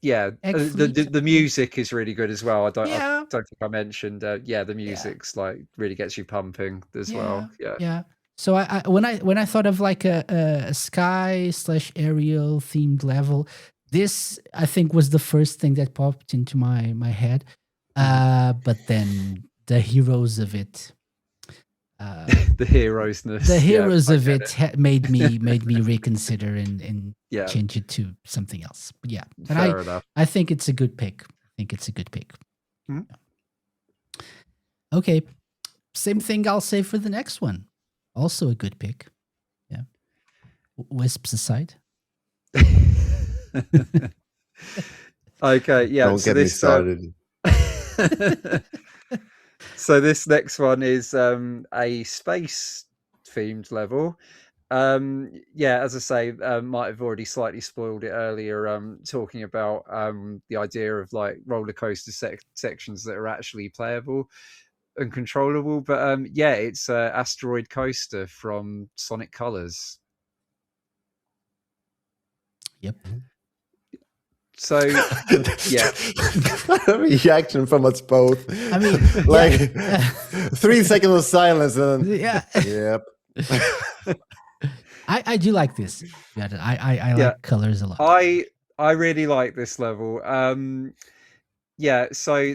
Yeah. Egg The, the Fleet. the music is really good as well. I Yeah. don't think I mentioned. Yeah, the Yeah. music's like really gets you pumping as Yeah, well. Yeah. yeah. So when I thought of like a sky slash aerial themed level, this I think was the first thing that popped into my head. Mhm. But then the heroes of it, The the heroesness. Yeah, heroes I of get it it. made me reconsider and Yeah. change it to something else. But yeah, and Fair enough. I think it's a good pick. I think it's a good pick. Mhm. Okay. Same thing I'll say for the next one. Also a good pick. Yeah. Wisps aside. Okay, yeah. Don't So get me this started. so this next one is a space themed level. Yeah, as I say, might have already slightly spoiled it earlier, talking about the idea of like roller coaster sections that are actually playable and controllable. But yeah, it's Asteroid Coaster from Sonic Colors. Yep. So yeah. Reaction from us both. I mean, like yeah. 3 seconds of silence and then, Yeah. yep. I do like this. Yeah, I Yeah. like colors a lot. I really like this level. Yeah, so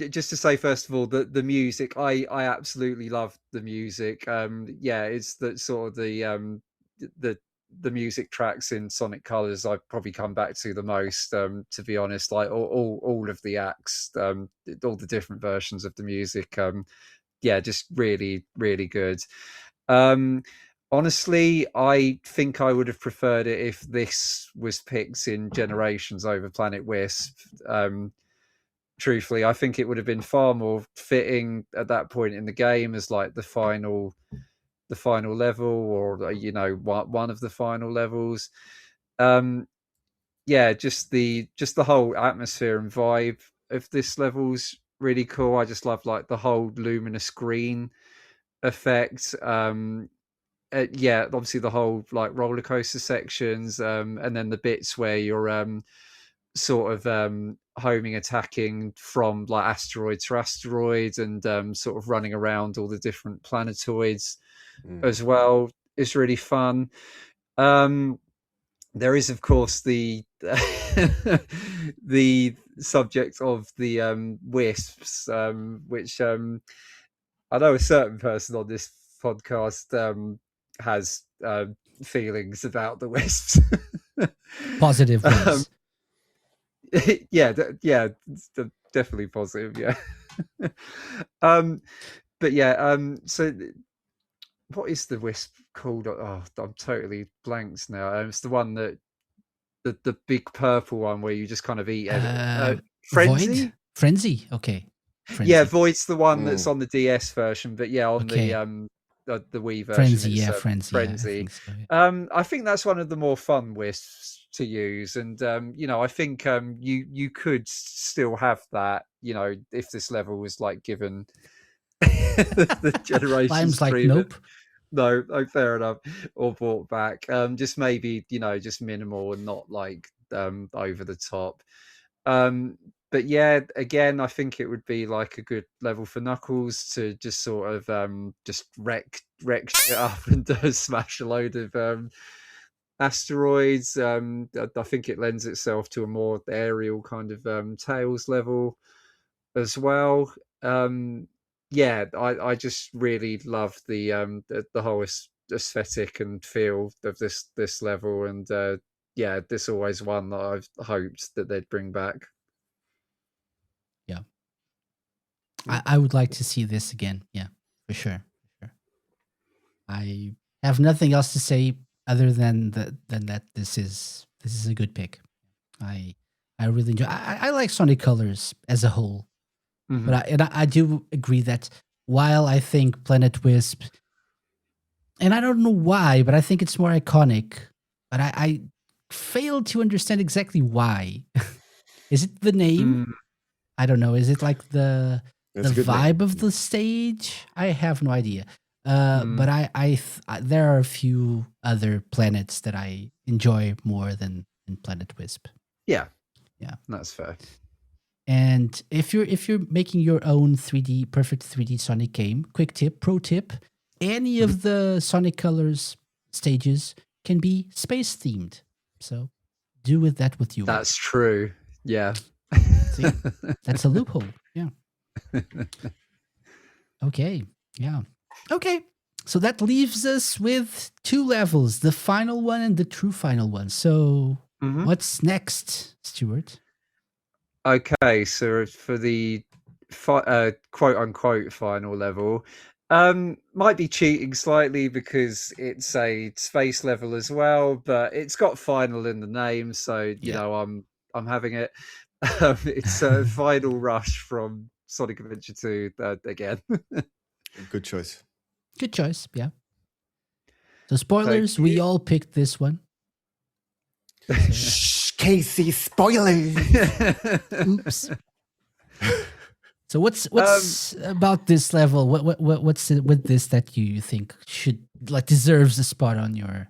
just to say first of all, the music, I absolutely love the music. Yeah, it's the sort of the the music tracks in Sonic Colors I probably come back to the most. To be honest, like all of the acts, all the different versions of the music. Yeah, just really really good. Um, Honestly, I think I would have preferred it if this was picked in Generations over Planet Wisp. Truthfully, I think it would have been far more fitting at that point in the game as like the final level, or you know, one of the final levels. Um, yeah, just the whole atmosphere and vibe of this level's really cool. I just love like the whole luminous green effect. Yeah, obviously the whole like roller coaster sections, and then the bits where you're sort of homing attacking from like asteroid to asteroid, and sort of running around all the different planetoids as well is really fun. um there is of course the the subject of the wisps, which I know a certain person on this podcast has feelings about the wisps. Positive um, ones. yeah, yeah, definitely positive. Yeah. um, but yeah, so what is the wisp called? Oh, I'm totally blanked now. It's the one that the big purple one where you just kind of eat Void? Frenzy. Frenzy. Okay. Yeah, Frenzy. Void's the one that's on the DS version, but yeah, on Okay. the Wii version, Frenzy. it's Yeah, Frenzy. Yeah, I Frenzy. think so. Yeah. I think that's one of the more fun wisps to use, and you know, I think you could still have that, you know, if this level was like given the Generations Lime's like, treatment. nope. No, oh, fair enough. Or brought back. Just maybe, you know, just minimal and not like over the top. Um, but yeah, again, I think it would be like a good level for Knuckles to just sort of just wreck shit up and smash a load of asteroids. I think it lends itself to a more aerial kind of Tails level as well. Um, yeah, I just really love the whole aesthetic and feel of this level, and yeah, this always one that I've hoped that they'd bring back. Yeah. I would like to see this again. Yeah, for sure. For sure. I have nothing else to say other than that this is a good pick. I I really enjoy. I like Sonic Colors as a whole, but Mm-hmm. I do agree that while I think Planet Wisp, and I don't know why, but I think it's more iconic, but I fail to understand exactly why. Is it the name? Mm, I don't know. Is it like That's the a good name. vibe of the stage? I have no idea. But mm. there are a few other planets that I enjoy more than Planet Wisp. Yeah, Yeah. that's fair. And if you're making your own 3D perfect 3D Sonic game, quick tip, pro tip, any Mhm. of the Sonic Colors stages can be space themed. So do with that what you will. That's true. Yeah. See, that's a loophole. Yeah. Okay. Yeah. Okay. So that leaves us with two levels, the final one and the true final one. So Mhm. what's next, Stuart? Okay, so for the quote unquote final level. Might be cheating slightly because it's a space level as well, but it's got final in the name, so Yeah. I'm having it. It's a Final Rush from Sonic Adventure 2 again. Good choice. Good choice. Yeah. So Thank spoilers, we you. all picked this one. Shh, Casey, spoilers. Oops. So what's um, about this level? What's it with this that you think should deserves a spot on your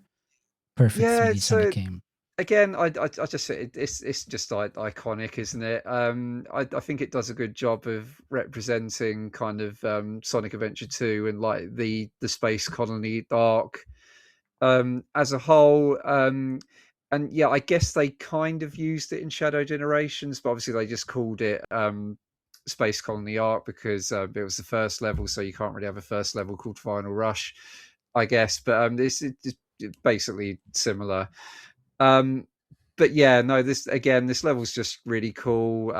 perfect yeah, 3D Sonic so game? again, I just it's just like iconic, isn't it? I think it does a good job of representing kind of Sonic Adventure 2 and like the space colony arc as a whole. And yeah, I guess they kind of used it in Shadow Generations, but obviously they just called it Space Colony Arc because it was the first level, so you can't really have a first level called Final Rush, I guess. But this is basically similar. Um, but yeah, no, this level's just really cool.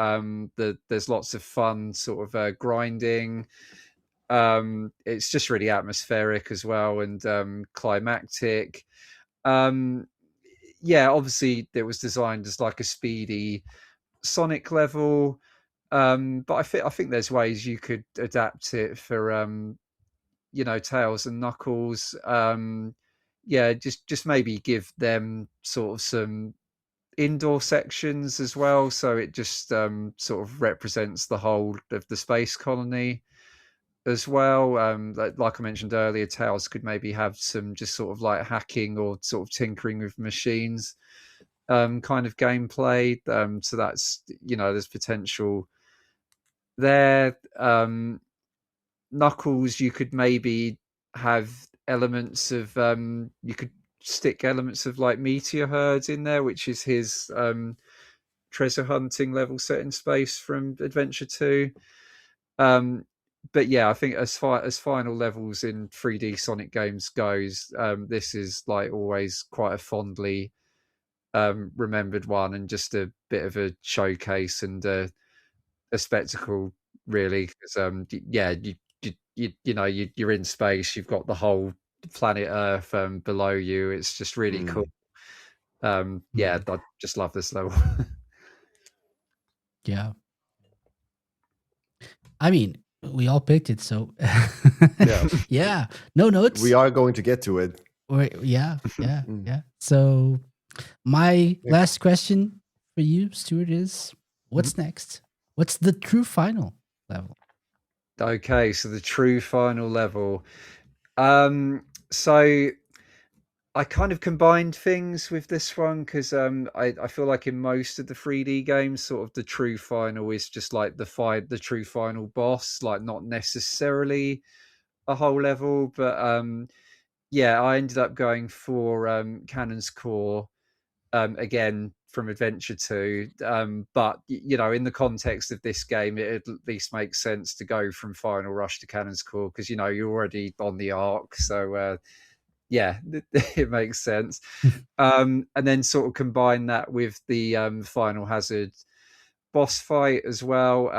There's lots of fun sort of grinding. It's just really atmospheric as well and climactic. Um, yeah, obviously it was designed as like a speedy Sonic level, but I think there's ways you could adapt it for Tails and Knuckles. Yeah, just maybe give them sort of some indoor sections as well, so it just sort of represents the whole of the space colony as well. Like I mentioned earlier, Tails could maybe have some just sort of like hacking or sort of tinkering with machines kind of gameplay. So that's there's potential there. Knuckles, you could maybe have elements of you could stick elements of like meteor herds in there, which is his treasure hunting level set in space from Adventure 2. Um, but yeah, I think as far as final levels in 3D Sonic games goes, this is like always quite a fondly remembered one and just a bit of a showcase and a spectacle, really. Because yeah, you're in space, you've got the whole planet Earth below you. It's just really cool. Mm. Yeah, Mm, I just love this level. yeah. I mean, we all picked it, so Yeah, yeah. No we notes. are going to get to it. Yeah, yeah, Mm. yeah. So my Yeah. last question for you, Stuart, is Mhm. what's next? What's the true final level? Okay, so the true final level. So I kind of combined things with this one because I feel like in most of the 3D games, sort of the true final is just like the true final boss, like not necessarily a whole level, but yeah, I ended up going for Cannon's Core again from Adventure 2. But in the context of this game, it at least makes sense to go from Final Rush to Cannon's Core because you're already on the arc, so yeah, it makes sense. And then sort of combine that with the Final Hazard boss fight as well.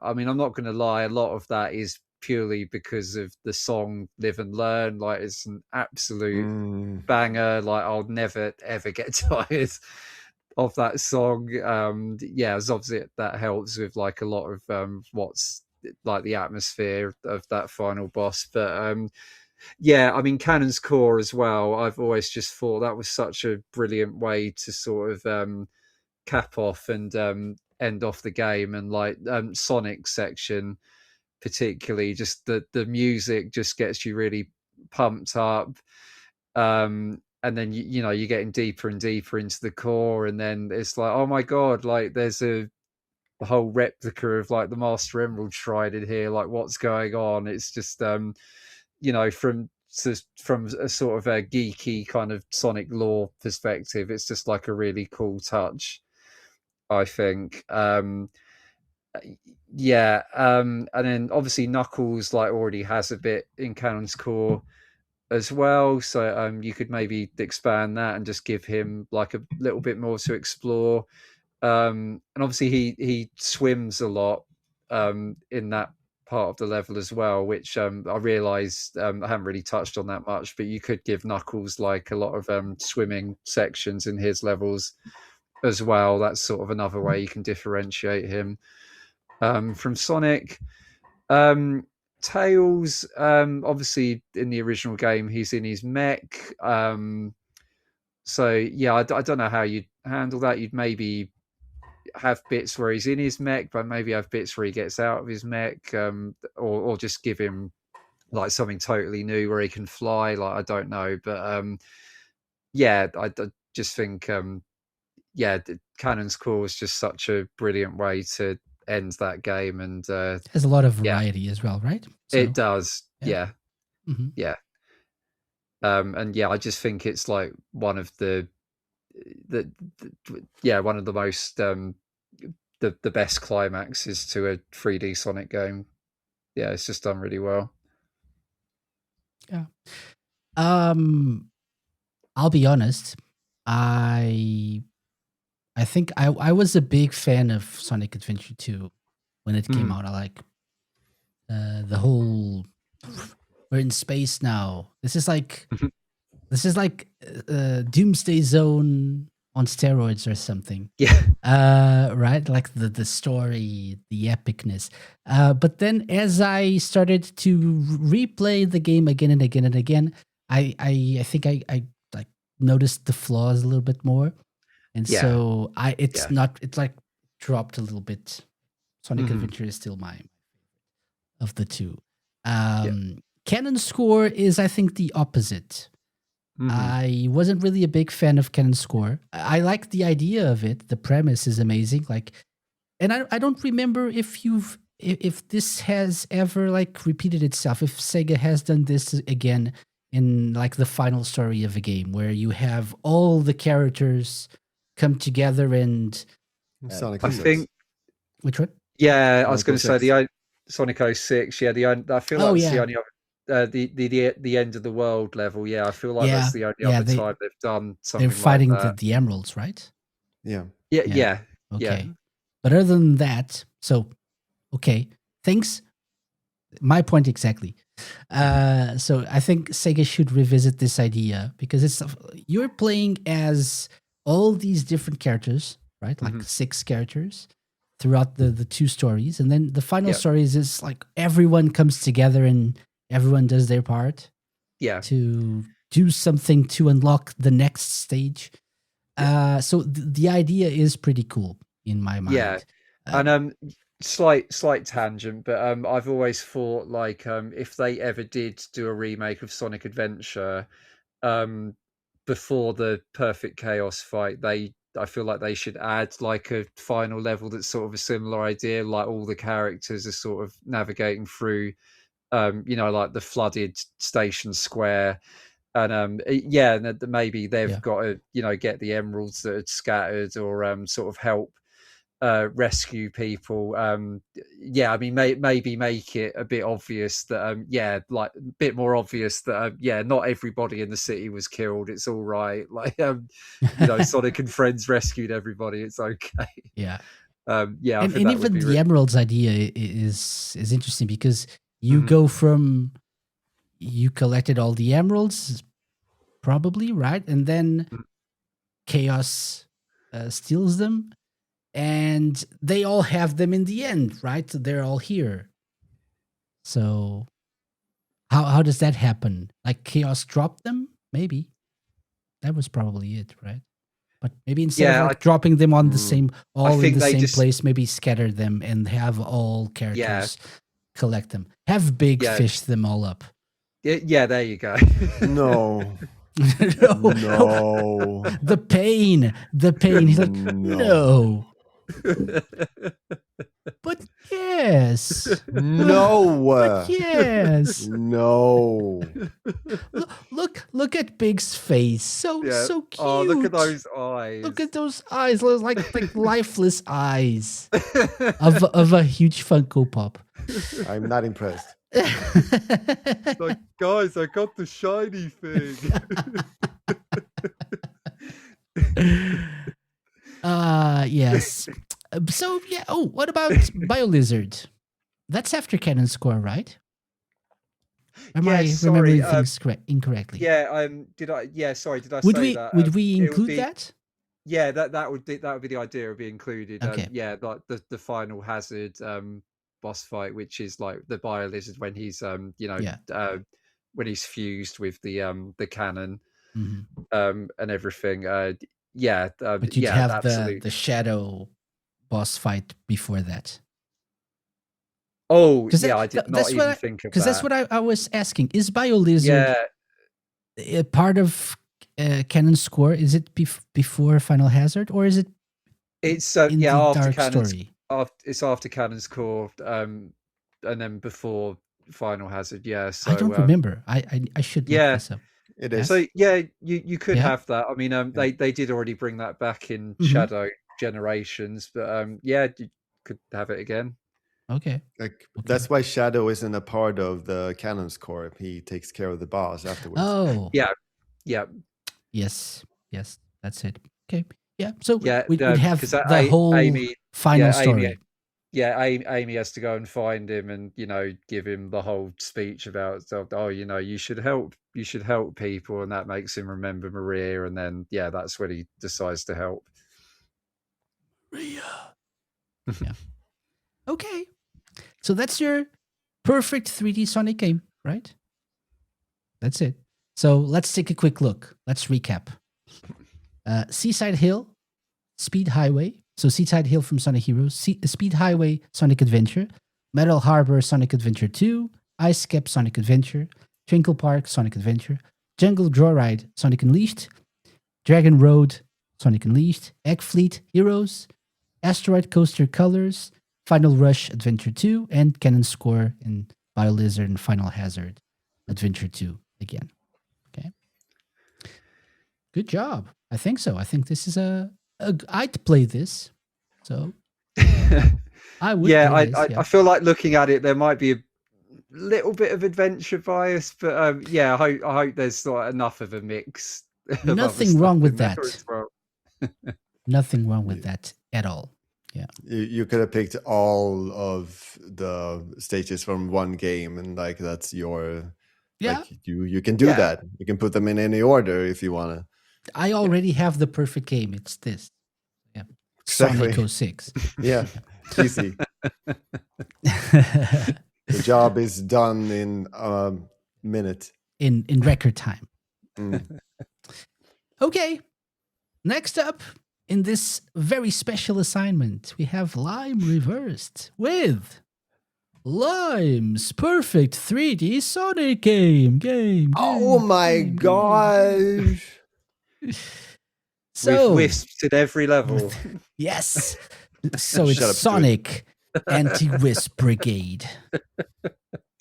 I mean, I'm not going to lie, a lot of that is purely because of the song "Live and Learn." Like, it's an absolute Mm. banger. Like, I'll never ever get tired of that song. Yeah, as obviously that helps with like a lot of what's like the atmosphere of that final boss. But yeah, I mean, Cannon's Core as well. I've always just thought that was such a brilliant way to sort of cap off and end off the game. And like Sonic section, particularly, just the music just gets you really pumped up. And then you're getting deeper and deeper into the core, and then it's like, oh my god, like there's the whole replica of like the Master Emerald Shrine in here. Like, what's going on? It's just from a sort of a geeky kind of Sonic lore perspective, it's just like a really cool touch, I think. Yeah, and then obviously Knuckles like already has a bit in Cannon's Core as well, so you could maybe expand that and just give him like a little bit more to explore. And obviously he swims a lot in that part of the level as well, which I realised I haven't really touched on that much, but you could give Knuckles like a lot of swimming sections in his levels as well. That's sort of another way you can differentiate him from Sonic. Tails, obviously in the original game, he's in his mech. So yeah, I don't know how you'd handle that. You'd maybe have bits where he's in his mech, but maybe have bits where he gets out of his mech, or just give him like something totally new where he can fly. Like I don't know, but yeah, I just think yeah, Cannon's Call is just such a brilliant way to end that game, and It has a lot of variety as well, right? So, it does, yeah. Mm-hmm. Yeah. And yeah, I just think it's like one of the one of the most the best climaxes to a 3D Sonic game. Yeah, it's just done really well. Yeah. I'll be honest. I think I was a big fan of Sonic Adventure 2 when it came out. I like the whole we're in space now. This is like Doomsday Zone on steroids or something. Yeah. Right? Like the story, the epicness. But then as I started to replay the game again and again and again, I think I like noticed the flaws a little bit more. And so it's like dropped a little bit. Sonic Adventure is still my of the two. Canon Score is, I think, the opposite. I wasn't really a big fan of Canon Score. I like the idea of it. The premise is amazing. Like, and I don't remember if this has ever like repeated itself. If Sega has done this again in like the final story of a game where you have all the characters come together and Sonic I think which one? Yeah, I was going to say the Sonic 06. Yeah, I feel like it's the only other, the end of the world level. Yeah, I feel like that's the only other time they've done something. They're fighting like that. the emeralds, right? Yeah. Yeah. Okay. But other than that, so okay, thanks. My point exactly. So I think Sega should revisit this idea because you're playing as all these different characters, right? Like 6 characters throughout the 2 stories, and then the final stories is like everyone comes together and everyone does their part. To do something to unlock the next stage. So the idea is pretty cool in my mind. Yeah, and slight tangent, but I've always thought like if they ever did do a remake of Sonic Adventure, before the Perfect Chaos fight, I feel like they should add like a final level that's sort of a similar idea, like all the characters are sort of navigating through, like the flooded station square. And and maybe they've got to, get the emeralds that had scattered or sort of help rescue people. I mean, maybe make it a bit obvious that like a bit more obvious that not everybody in the city was killed. It's all right. Like Sonic and friends rescued everybody. It's okay. Yeah. And even the emeralds idea is interesting because you go from you collected all the emeralds, probably, right? And then Chaos steals them, and they all have them in the end, right? So they're all here. So how does that happen? Like Chaos dropped them? Maybe. That was probably it, right? But maybe instead of dropping them on the same, all in the same place, maybe scatter them and have all characters collect them. Have Big Fish them all up. Yeah, there you go. No. No. The pain. He's like, no. But yes. No. But yes. No. Look at Big's face. So cute. Oh, look at those eyes. Look at those eyes. Like lifeless eyes of a huge Funko Pop. I'm not impressed. Like, guys, I got the shiny thing. Yes. So yeah. Oh, what about BioLizard? That's after Canon Score, right? Am Yeah, I sorry. remembering things incorrectly? Yeah. Did I? Yeah. Sorry. Did I Would say we that? would we It would include be. that? Yeah. That would be the idea of be included. Okay. Yeah. Like the final hazard boss fight, which is like the bio lizard when he's Yeah. when he's fused with the cannon hmm and everything. Yeah. But you'd Yeah. have the Absolutely. shadow boss fight before that. Oh Because yeah. I did not that's what even think of that's that. what I was asking. Is Bio Lizard Yeah. a part of Canon Score? Is it before Final Hazard, or is it It's in yeah the after dark Cannon's story? it's after Cannon's Core, and then before Final Hazard. Yeah, I don't so remember. I should look yeah, this up. It Yeah. is. so yeah, you could Yeah. have that. I mean, Yeah. they did already bring that back in hmm Shadow Generations, but yeah, you could have it again. Okay. Like Okay. that's why Shadow isn't a part of the Cannon's Core. He takes care of the boss afterwards. Oh. Yeah, yeah, Yes. Yes. That's it. Okay. Yeah. So yeah. we'd have Because the whole Amy, final yeah, story. Amy has to go and find him and give him the whole speech about you should help people, and that makes him remember Maria, and then that's when he decides to help. Maria. Yeah. Okay. So that's your perfect 3D Sonic game, right? That's it. So let's take a quick look. Let's recap. Seaside Hill, Speed Highway. So Seaside Hill from Sonic Heroes, Speed Highway, Sonic Adventure, Metal Harbor, Sonic Adventure 2, Ice Cap, Sonic Adventure, Twinkle Park, Sonic Adventure, Jungle Joyride, Sonic Unleashed, Dragon Road, Sonic Unleashed, Egg Fleet, Heroes, Asteroid Coaster Colors, Final Rush Adventure 2, and Cannon Score in BioLizard and Final Hazard Adventure 2 again. Okay. Good job. I think so. I think this is I'd play this. So I would play this. I feel like looking at it, there might be a little bit of adventure bias, but I hope there's enough of a mix. Nothing wrong with that. Well. Nothing wrong with that at all. Yeah. You could have picked all of the stages from one game, and like that's your like you can do that. You can put them in any order if you want to. I already have the perfect game. It's this. Yeah. Exactly. Sonic 06. Yeah. Easy. The job is done in a minute. In record time. Mm. Okay. Next up, in this very special assignment, we have Lime reversed with Lime's perfect 3D Sonic game. Oh my gosh. So, with wisps at every level. Yes. So it's Shut up, Sonic Anti-Wisp Brigade.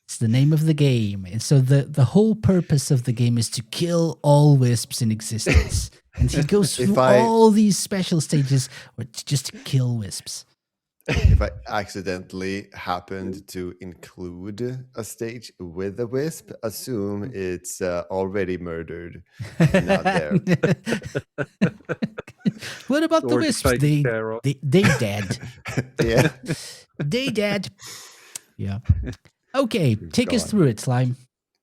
It's the name of the game. And so the whole purpose of the game is to kill all wisps in existence. And he goes through all these special stages just to kill wisps. If I accidentally happened to include a stage with a wisp, assume it's already murdered and not there. What about the wisps? They dead. Yeah. They dead. Yeah. Okay, take us through it, Slime.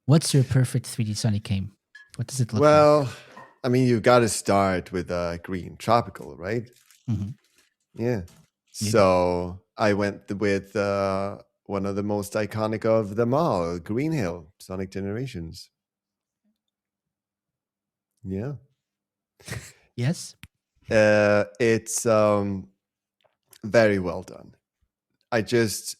What's your perfect 3D Sonic game? What does it look like? Well, I mean, you've got to start with green tropical, right? Mm-hmm. Yeah. So I went with one of the most iconic of them all, Green Hill, Sonic Generations. Yeah. Yes. It's very well done. I just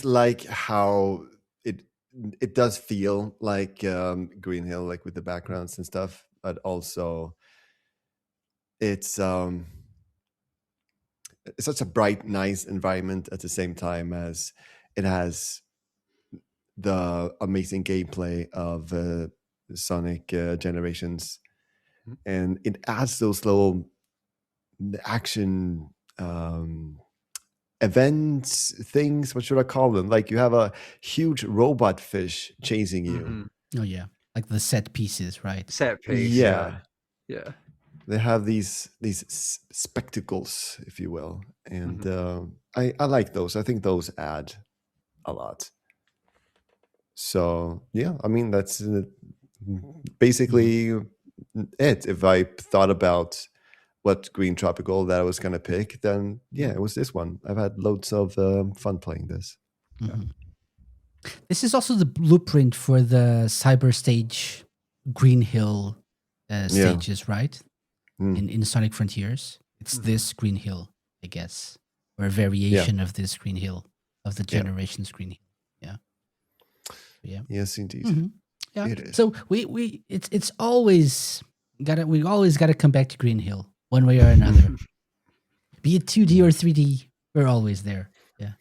like how it does feel like Green Hill, like with the backgrounds and stuff, but also it's such a bright, nice environment at the same time as it has the amazing gameplay of Sonic Generations, and it adds those little action events things. What should I call them? Like you have a huge robot fish chasing you. Mm-hmm. Oh yeah, like the set pieces, right? Set piece. Yeah. Yeah. They have these spectacles, if you will, and I like those. I think those add a lot. So yeah, I mean that's basically it. If I thought about what green tropical that I was gonna pick, then yeah, it was this one. I've had loads of fun playing this. Mhm. This is also the blueprint for the cyber stage Green Hill stages, right? In Sonic Frontiers. It's this Green Hill, I guess, or a variation of this Green Hill, of the Generations Green Hill. Yeah. Yeah. Yes, indeed. Yeah. It is. So it's always we always gotta come back to Green Hill one way or another. Be it 2D or 3D, we're always there. Yeah.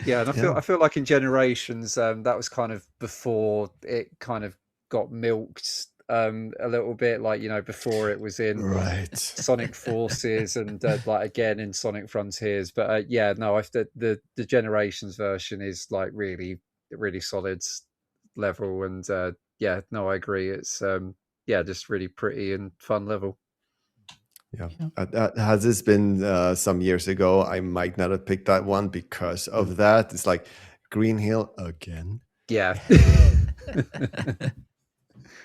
Yeah, and I feel like in Generations, that was kind of before it kind of got milked a little bit, like, you know, before it was in Sonic Forces and like again in Sonic Frontiers. But yeah, no, the Generations version is like really solid level, and yeah, no, I agree. It's just really pretty and fun level. Yeah. Has this been some years ago? I might not have picked that one because of that. It's like Green Hill again. Yeah.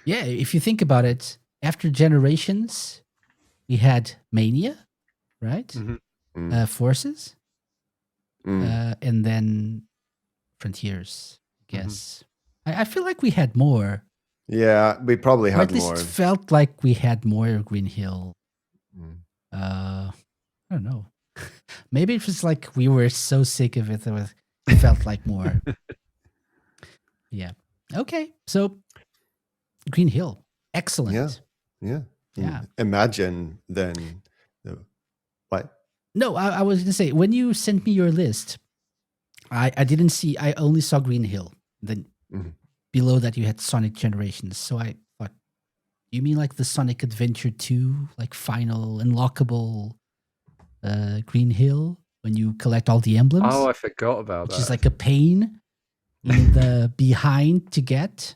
Yeah, if you think about it, after Generations, we had Mania, right? Forces, and then Frontiers, I guess. I feel like we had more. Yeah, we probably Or had at least more. it felt like we had more Green Hill. I don't know. Maybe it was like we were so sick of it that it felt like more. Yeah. Okay. So Green Hill. Excellent. Yeah. Yeah. Imagine then. What? No, I was going to say, when you sent me your list, I didn't see, I only saw Green Hill. Then below that, you had Sonic Generations. So I thought, you mean like the Sonic Adventure 2, like final unlockable Green Hill when you collect all the emblems? Oh, I forgot about that. Which is like a pain in the behind to get.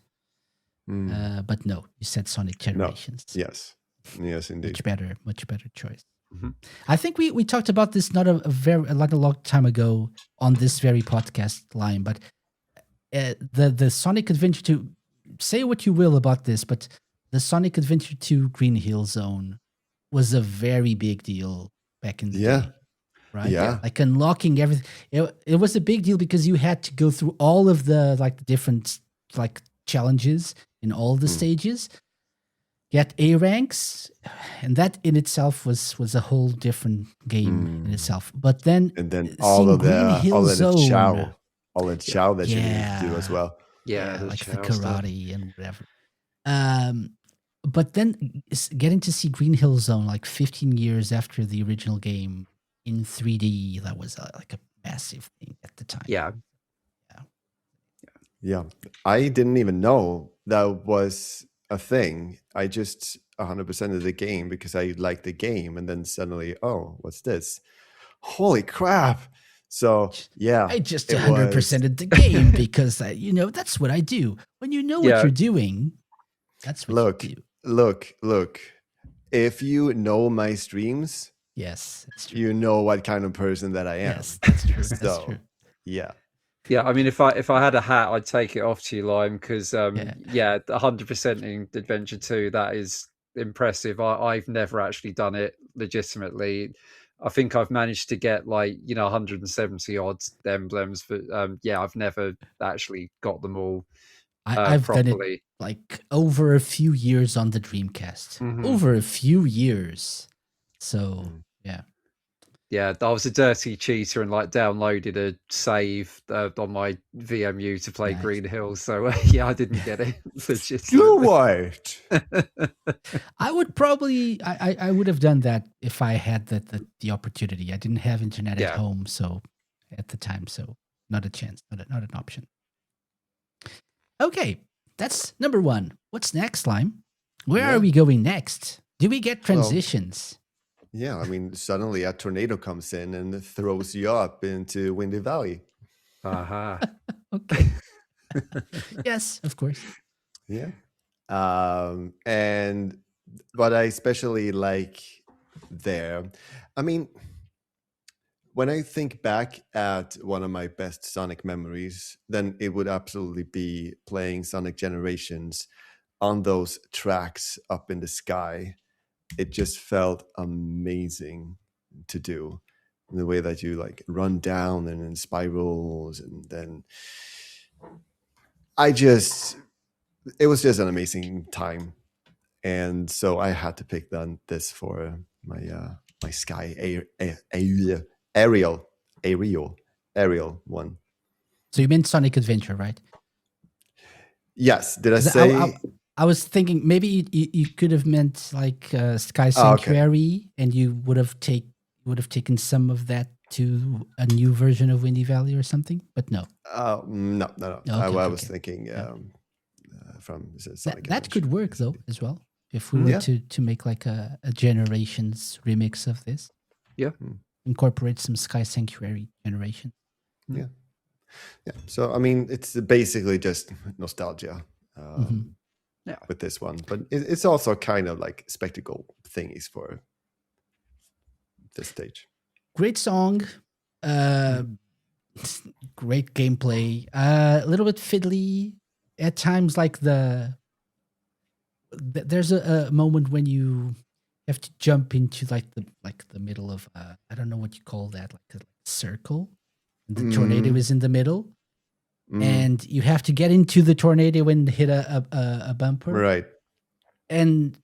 But no, you said Sonic Generations. No. Yes, indeed. Much better choice. I think we talked about this not a long time ago on this very podcast, Lime, but the Sonic Adventure 2, say what you will about this, but the Sonic Adventure 2 Green Hill Zone was a very big deal back in the day. Right? Yeah. Like unlocking everything. It was a big deal because you had to go through all of the like different like challenges in all the stages, get A ranks, and that in itself was a whole different game in itself. But then all of the chow that you need to do as well. Yeah, like the karate and whatever. But then getting to see Green Hill Zone like 15 years after the original game in 3D, that was like a massive thing at the time. Yeah. I didn't even know that was a thing. I just 100% of the game because I liked the game, and then suddenly, oh, what's this? Holy crap! So yeah, I just 100%ed the game because that's what I do. When you know what you're doing, that's what you do. Look. If you know my streams, yes, that's true. You know what kind of person that I am. Yes, that's true. That's true. Yeah. Yeah, I mean, if I had a hat, I'd take it off to you, Lime, because 100% in Adventure 2, that is impressive. I've never actually done it legitimately. I think I've managed to get 170 odd emblems, but I've never actually got them all. I've properly. done it like over a few years on the Dreamcast. Over a few years. So yeah. Yeah, I was a dirty cheater and downloaded a save on my VMU to play Green Hill. So I didn't get it. You what? I would probably I would have done that if I had the opportunity. I didn't have internet at home, so at the time, so not a chance, not an option. Okay, that's number 1. What's next, Lime? Where are we going next? Do we get transitions? Yeah, I mean, suddenly a tornado comes in and throws you up into Windy Valley. Okay. Yes, of course. Yeah. And what I especially like there, I mean, when I think back at one of my best Sonic memories, then it would absolutely be playing Sonic Generations on those tracks up in the sky. It just felt amazing to do. The way that you like run down and in spirals, and then it was just an amazing time. And so I had to pick this for my sky aerial one. So you meant Sonic Adventure, right? Yes. Did I 'Cause say? I was thinking maybe you could have meant like Sky Oh, okay. Sanctuary, and you would have taken some of that to a new version of Windy Valley or something. But no, No. okay, I okay, was okay. thinking Yeah. from That Sonic that could Adventure. work though as well. If we were Yeah. to make like a Generations remix of this, Yeah. incorporate some Sky Sanctuary Generation. Yeah. So I mean, it's basically just nostalgia Yeah. with this one, but it's also kind of like spectacle thingies for this stage. Great song, great gameplay. A little bit fiddly at times. Like there's a moment when you have to jump into like the middle of I don't know what you call that, like a circle, and the tornado is in the middle, and you have to get into the tornado and hit a bumper, Right. and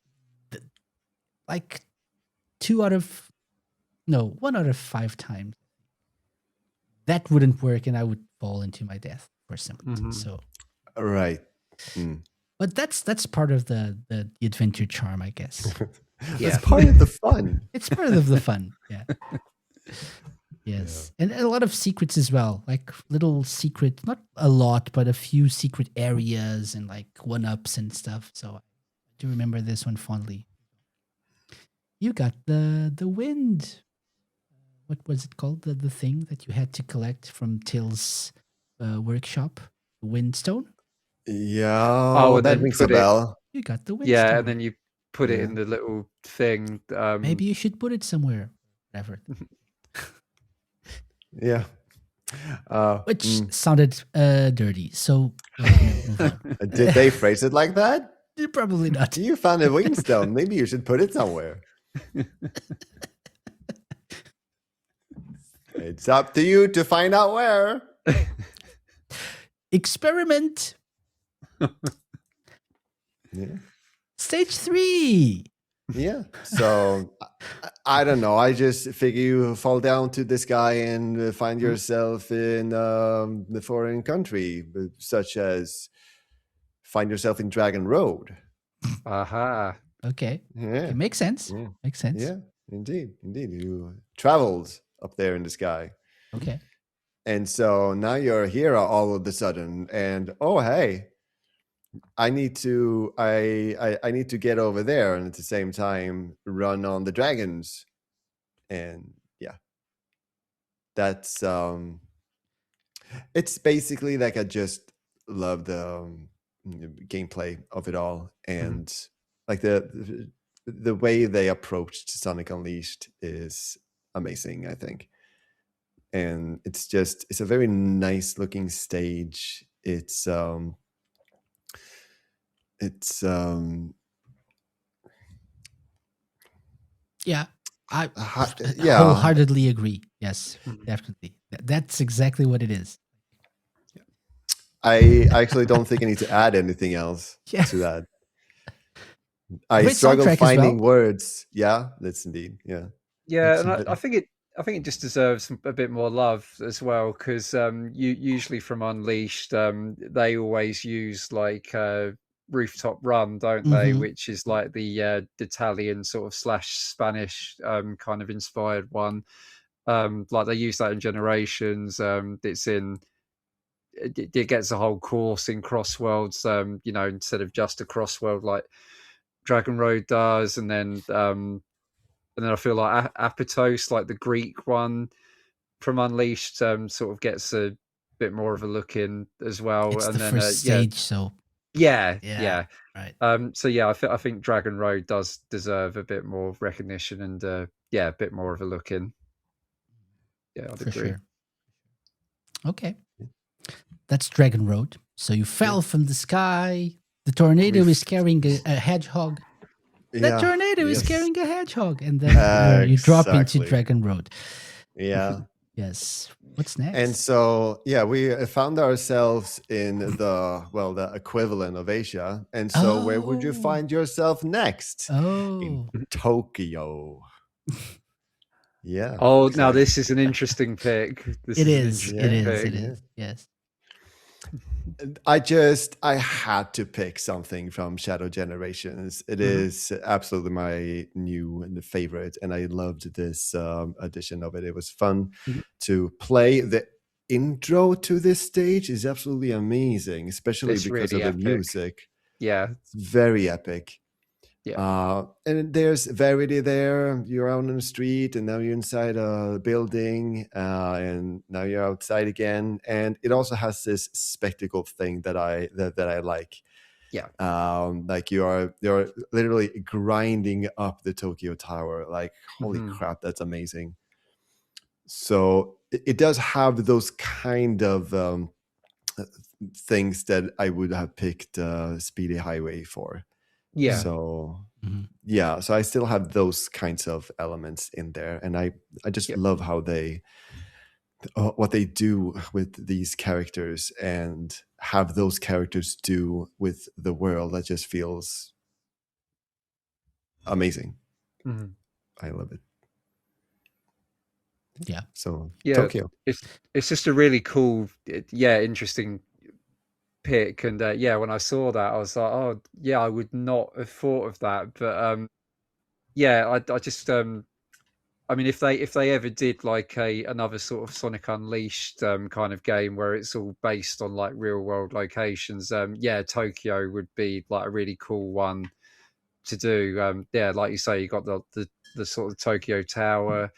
like 1 out of 5 times that wouldn't work, and I would fall into my death for some reason. So Right. but that's part of the adventure charm, I guess. That's part of the fun. It's part of the fun. Yeah. Yes. And a lot of secrets as well, like little secret, not a lot, but a few secret areas and like one-ups and stuff. So I do remember this one fondly. You got the wind. What was it called? The thing that you had to collect from Till's workshop, the windstone. Yeah. Oh, and that then rings a put it- bell. You got the windstone. Yeah, and then you put it Yeah. in the little thing. Maybe you should put it somewhere. Whatever. Yeah. Which sounded dirty. So move on. Did they phrase it like that? Probably not. You found a wingstone. Maybe you should put it somewhere. It's up to you to find out where. Experiment. Yeah. Stage 3. Yeah. So I don't know. I just figure you fall down to the sky and find yourself in the foreign country, such as find yourself in Dragon Road. Aha. Okay. Yeah. It makes sense. Yeah. Makes sense. Yeah. Indeed. You traveled up there in the sky. Okay. And so now you're here all of a sudden, and oh hey, I need to I need to get over there, and at the same time run on the dragons. And yeah, that's it's basically like I just love the gameplay of it all, and like the way they approached Sonic Unleashed is amazing, I think. And it's a very nice looking stage. It's Yeah. I yeah. wholeheartedly agree. Yes, definitely. That's exactly what it is. I actually don't think I need to add anything else Yeah. to that. I Great struggle soundtrack as finding well. words. Yeah, that's indeed. Yeah. Yeah, and Excellent. I think it just deserves a bit more love as well, because you usually from Unleashed, they always use like Rooftop Run, don't they? Which is like the Italian sort of slash Spanish kind of inspired one. Like they use that in Generations. It gets a whole course in Crossworlds. Instead of just a Crossworld like Dragon Road does, and then I feel like Apatos, like the Greek one from Unleashed, sort of gets a bit more of a look in as well. It's and the then, first stage, so yeah. right. So yeah, I think Dragon Road does deserve a bit more recognition and a bit more of a look in. Yeah, I'd For agree. sure. Okay. That's Dragon Road. So you fell from the sky. The tornado is carrying a hedgehog. That tornado is carrying a hedgehog. And then you drop into Exactly. Dragon Road. Yeah. Yes. What's next? And so, yeah, we found ourselves in the equivalent of Asia. And so, where would you Oh. find yourself next? Oh. In Tokyo. Yeah. Oh, now exactly. this is an interesting pick. This It is an is. interesting It is. pick. It is. Yes. I had to pick something from Shadow Generations. It is absolutely my new favorite, and I loved this edition of it. It was fun to play. The intro to this stage is absolutely amazing, especially It's because really of the epic. music. Yeah. It's very epic. Yeah. And there's variety there. You're out on the street, and now you're inside a building, and now you're outside again. And it also has this spectacle thing that I like. Yeah. Like you're literally grinding up the Tokyo Tower. Like, holy crap, that's amazing. So it does have those kind of things that I would have picked Speedy Highway for. Yeah. So yeah, so I still have those kinds of elements in there, and I just love how they what they do with these characters and have those characters do with the world. That just feels amazing. I love it. Yeah. So Yeah, Tokyo. It's just a really cool, interesting pick. And when I saw that, I was like, oh yeah, I would not have thought of that. But I just I mean, if they ever did like another sort of Sonic Unleashed kind of game where it's all based on like real world locations, Tokyo would be like a really cool one to do. Like you say, you got the sort of Tokyo Tower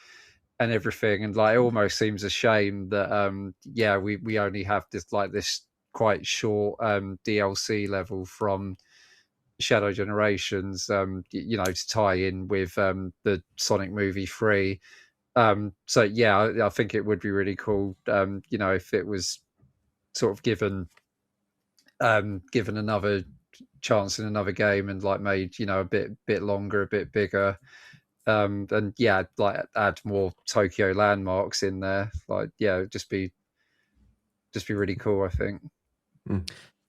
and everything, and like it almost seems a shame that we only have this quite short DLC level from Shadow Generations, to tie in with the Sonic movie 3. I think it would be really cool, if it was sort of given another chance in another game and like made a bit longer, a bit bigger, and like add more Tokyo landmarks in there. Like just be really cool, I think.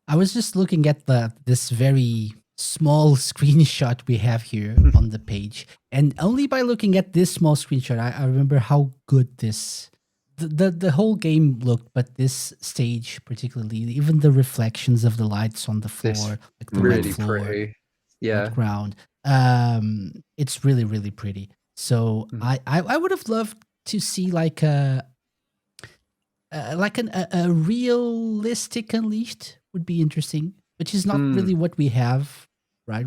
I was just looking at this very small screenshot we have here on the page, and only by looking at this small screenshot, I remember how good the whole game looked, but this stage particularly, even the reflections of the lights on the floor, like the really red floor, pretty, red ground. It's really really pretty. So I would have loved to see like a realistic Unleashed would be interesting, which is not really what we have, right?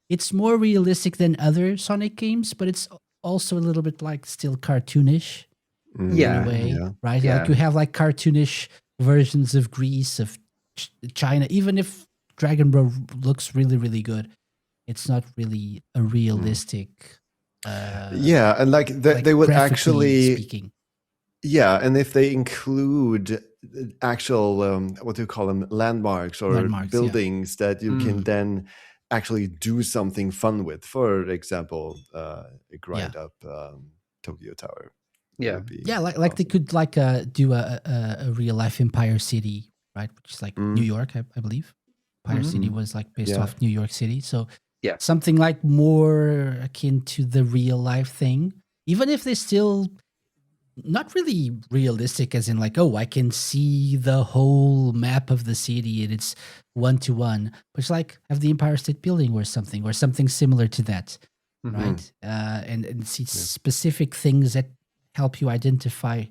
It's more realistic than other Sonic games, but it's also a little bit like still cartoonish in a way, right? Yeah. Like you have like cartoonish versions of Greece, of China. Even if Dragon Road looks really really good, it's not really a realistic. And like they would actually speaking. Yeah, and if they include actual what do you call them, landmarks or buildings that you can then actually do something fun with, for example, grind up Tokyo Tower. Like awesome. They could like do a real life Empire City, right? Which is like New York, I believe. Empire City was like based off New York City, so something like more akin to the real life thing, even if they still not really realistic as in like, oh, I can see the whole map of the city and it's 1-to-1, but it's like have the Empire State Building or something similar to that, right? And see specific things that help you identify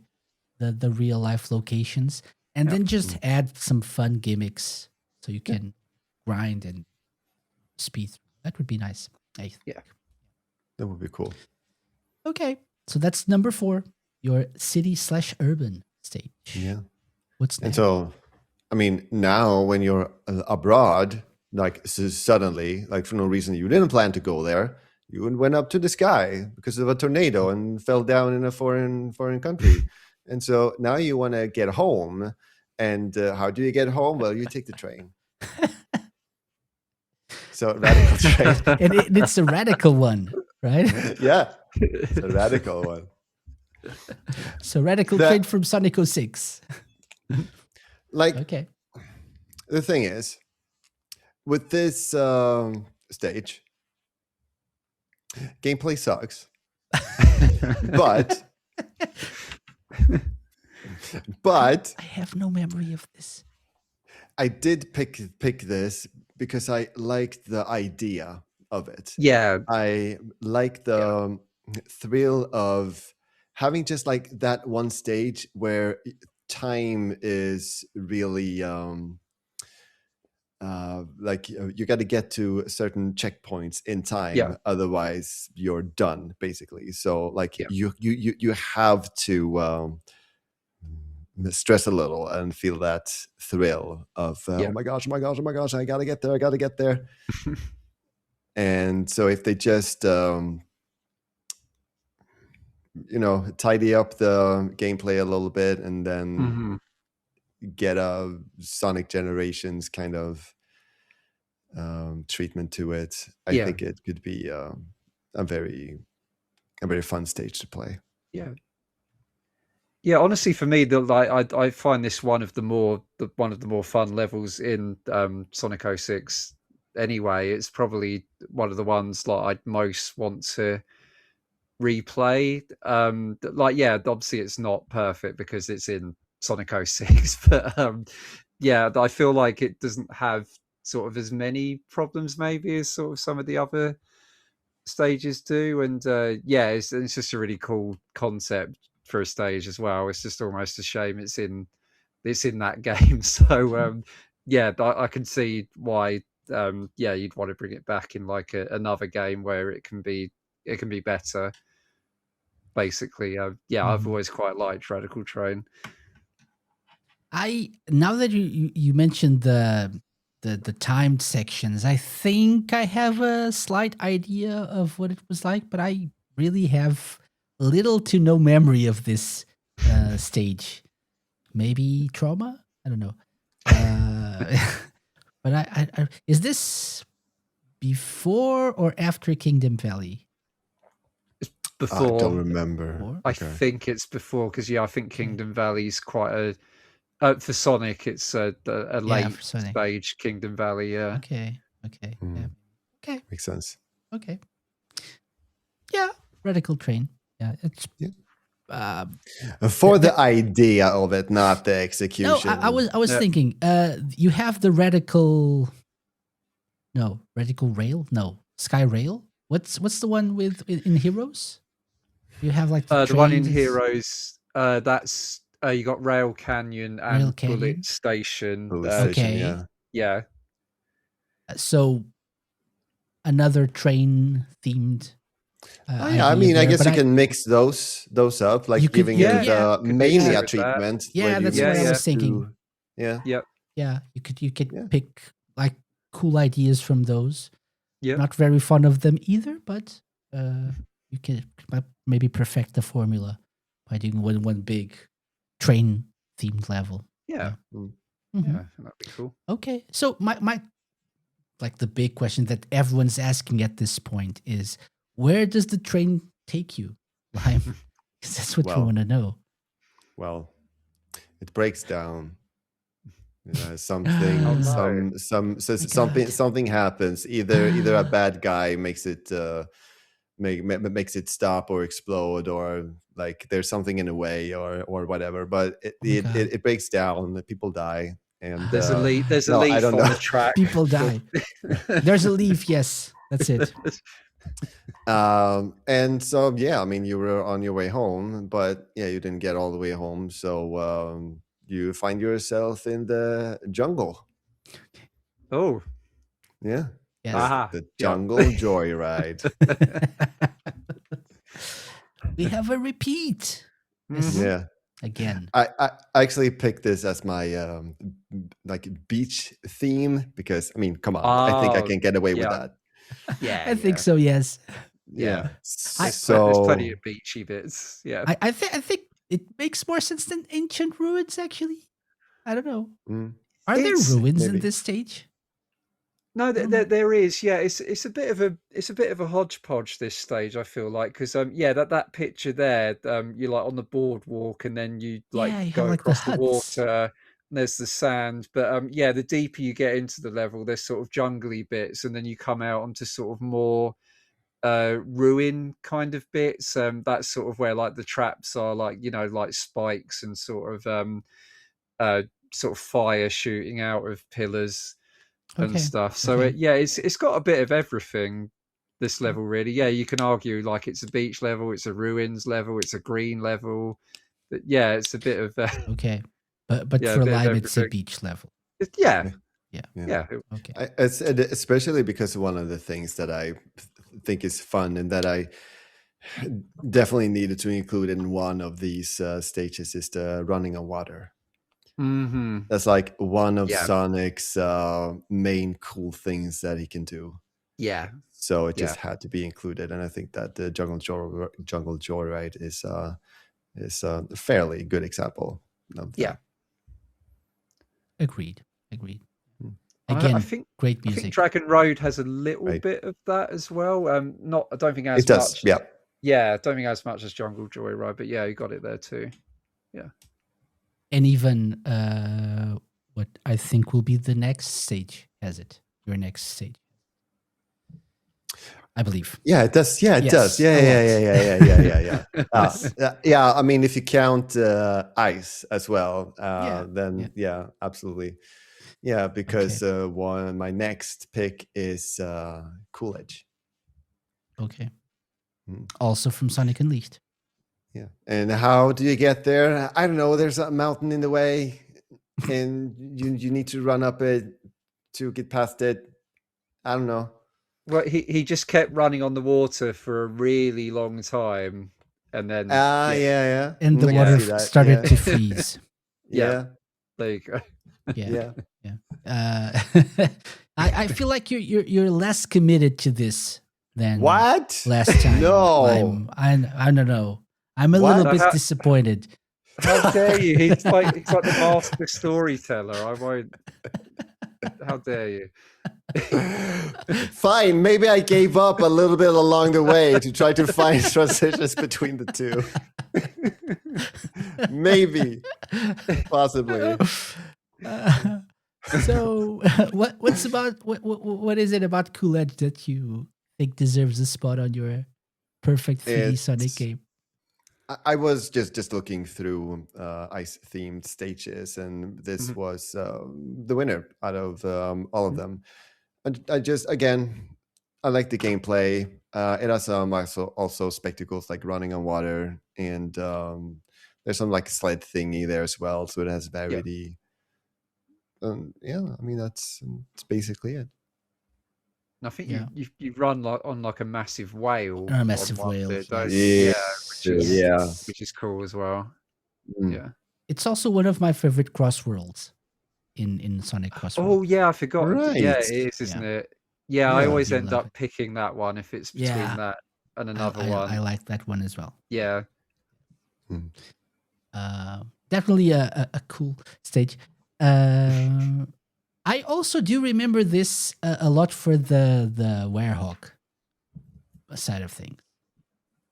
the real life locations, and then just add some fun gimmicks so you can grind and speed through. That would be nice, I think. Yeah, that would be cool. Okay, so that's number 4. Your city/urban stage. Yeah. What's next? And so, I mean, now when you're abroad, like suddenly, like for no reason you didn't plan to go there, you went up to the sky because of a tornado and fell down in a foreign country. And so now you want to get home. And how do you get home? Well, you take the train. So radical train. And it's a radical one, right? Yeah, it's a radical one. So radical train from Sonic 06. Like, okay. The thing is, with this stage, gameplay sucks. but I have no memory of this. I did pick this because I liked the idea of it. Yeah. I like the thrill of having just like that one stage where time is really like you got to get to certain checkpoints in time, otherwise you're done basically. So like you have to stress a little and feel that thrill of oh my gosh, I gotta get there. And so if they just tidy up the gameplay a little bit and then get a Sonic Generations kind of treatment to it, I think it could be a very fun stage to play. Yeah, honestly, for me, I find this one of the more fun levels in Sonic 06. Anyway, it's probably one of the ones like I'd most want to replay. Obviously, it's not perfect because it's in Sonic 06, but I feel like it doesn't have sort of as many problems maybe as sort of some of the other stages do, and it's just a really cool concept for a stage as well. It's just almost a shame it's in that game. So I can see why you'd want to bring it back in like another game where it can be better. Basically, I've always quite liked Radical Train. Now that you mentioned the timed sections, I think I have a slight idea of what it was like, but I really have little to no memory of this stage. Maybe trauma? I don't know. But I is this before or after Kingdom Valley? Before. I don't remember. Before? I think it's before because I think Kingdom Valley's quite a for Sonic. It's a late stage Kingdom Valley. Yeah. Okay. Yeah. Okay. Makes sense. Okay. Yeah, Radical Train. Yeah, it's for the idea of it, not the execution. No, I was thinking. You have the radical rail. No, Sky Rail. What's the one with in Heroes? You have like the one in Heroes. That's you got Rail Canyon and Bullet Station. Okay. Yeah. So another train themed. I mean, I guess you can mix those up, like giving it the mania treatment. Yeah, that's what I was thinking. Yeah. You could pick like cool ideas from those. Yeah. Not very fond of them either, but you can maybe perfect the formula by doing one big train themed level. Yeah. Mm-hmm. That'd be cool. Okay, so my like the big question that everyone's asking at this point is, where does the train take you, Lime? Because that's what we want to know. Well, it breaks down. Something happens. Either a bad guy makes it makes it stop or explode, or like there's something in the way or whatever. But it breaks down. People die. And there's a leaf on the track. People die. There's a leaf. Yes, that's it. And so I mean, you were on your way home, but you didn't get all the way home. So you find yourself in the jungle. Oh, yeah. Yes. The jungle joyride. We have a repeat. Yeah. Again, I actually picked this as my like beach theme because I mean, come on, I think I can get away with that. I think so. Yes. Yeah. I There's plenty So of beachy bits. Yeah. I think it makes more sense than ancient ruins. Actually, I don't know. Are there It's ruins in maybe. this stage? No, I don't know. there is. Yeah, it's a bit of a hodgepodge this stage. I feel like because yeah, that picture there, you're like on the boardwalk, and then you like Yeah, you have go like the across the huts. water. And there's the sand, but yeah, the deeper you get into the level, there's sort of jungly bits, and then you come out onto sort of more ruin kind of bits. That's sort of where like the traps are, like like spikes and uh, sort of fire shooting out of pillars and Okay. stuff. So Okay. yeah, it's got a bit of everything. This level, really, yeah. You can argue like it's a beach level, it's a ruins level, it's a green level. But yeah, it's a bit of Okay. But yeah, a for bit of Lime, it's a everything. beach level. Yeah, Yeah. Yeah. yeah, Okay. Especially because one of the things that I think is fun and that I definitely needed to include in one of these stages is the running on water. mm-hmm. That's like one of Yeah, Sonic's main cool things that he can do. yeah, So it yeah, just had to be included, and I think that the Jungle Joyride is a fairly good example of yeah. that. Agreed. Mm. I Again, think great I think music. Dragon Road has a little Right? bit of that as well. Not I don't think It as does, much. yeah. Yeah, I don't think as much as Jungle Joyride, but yeah, you got it there too. Yeah. And even what I think will be the next stage has it. Your next stage, I believe. Yeah, it does. Yeah, it does. Yes, a lot. Yeah. I mean, if you count ice as well, Yeah, then yeah, absolutely. Yeah, because my next pick is Coolidge. Okay. Mm. Also from Sonic Unleashed. Yeah. And how do you get there? I don't know. There's a mountain in the way, and you need to run up it to get past it. I don't know. Well, he just kept running on the water for a really long time, and then Yeah. And the I can water see that. started Yeah. to freeze. Yeah. there you go. Yeah. Yeah. I feel like you're less committed to this than What? last time. No. I don't know. I'm a What? little bit How- disappointed. How dare you? He's like the master storyteller. I won't. How dare you? Fine, maybe I gave up a little bit along the way to try to find transitions between the two. Maybe, possibly. So what is it about Coolidge that you think deserves a spot on your perfect 3D Sonic game? I was just looking through ice themed stages, and this was the winner out of all of them. And I just, again, I like the gameplay. It has also spectacles like running on water, and there's some like sled thingy there as well. So it has variety. Yeah, I mean that's basically it. I think you run like on like a massive whale. A massive on one whale, bit, don't yes. you? Yeah, which is cool as well. Mm. Yeah. It's also one of my favorite cross worlds in Sonic Cross Oh World. yeah, I forgot. Right. Yeah, it is, isn't it? Yeah, I Yeah. always You end love up picking that one if it's between Yeah. that and another one. I like that one as well. Yeah. Mm. Definitely a cool stage. I also do remember this a lot for the Werehog side of things.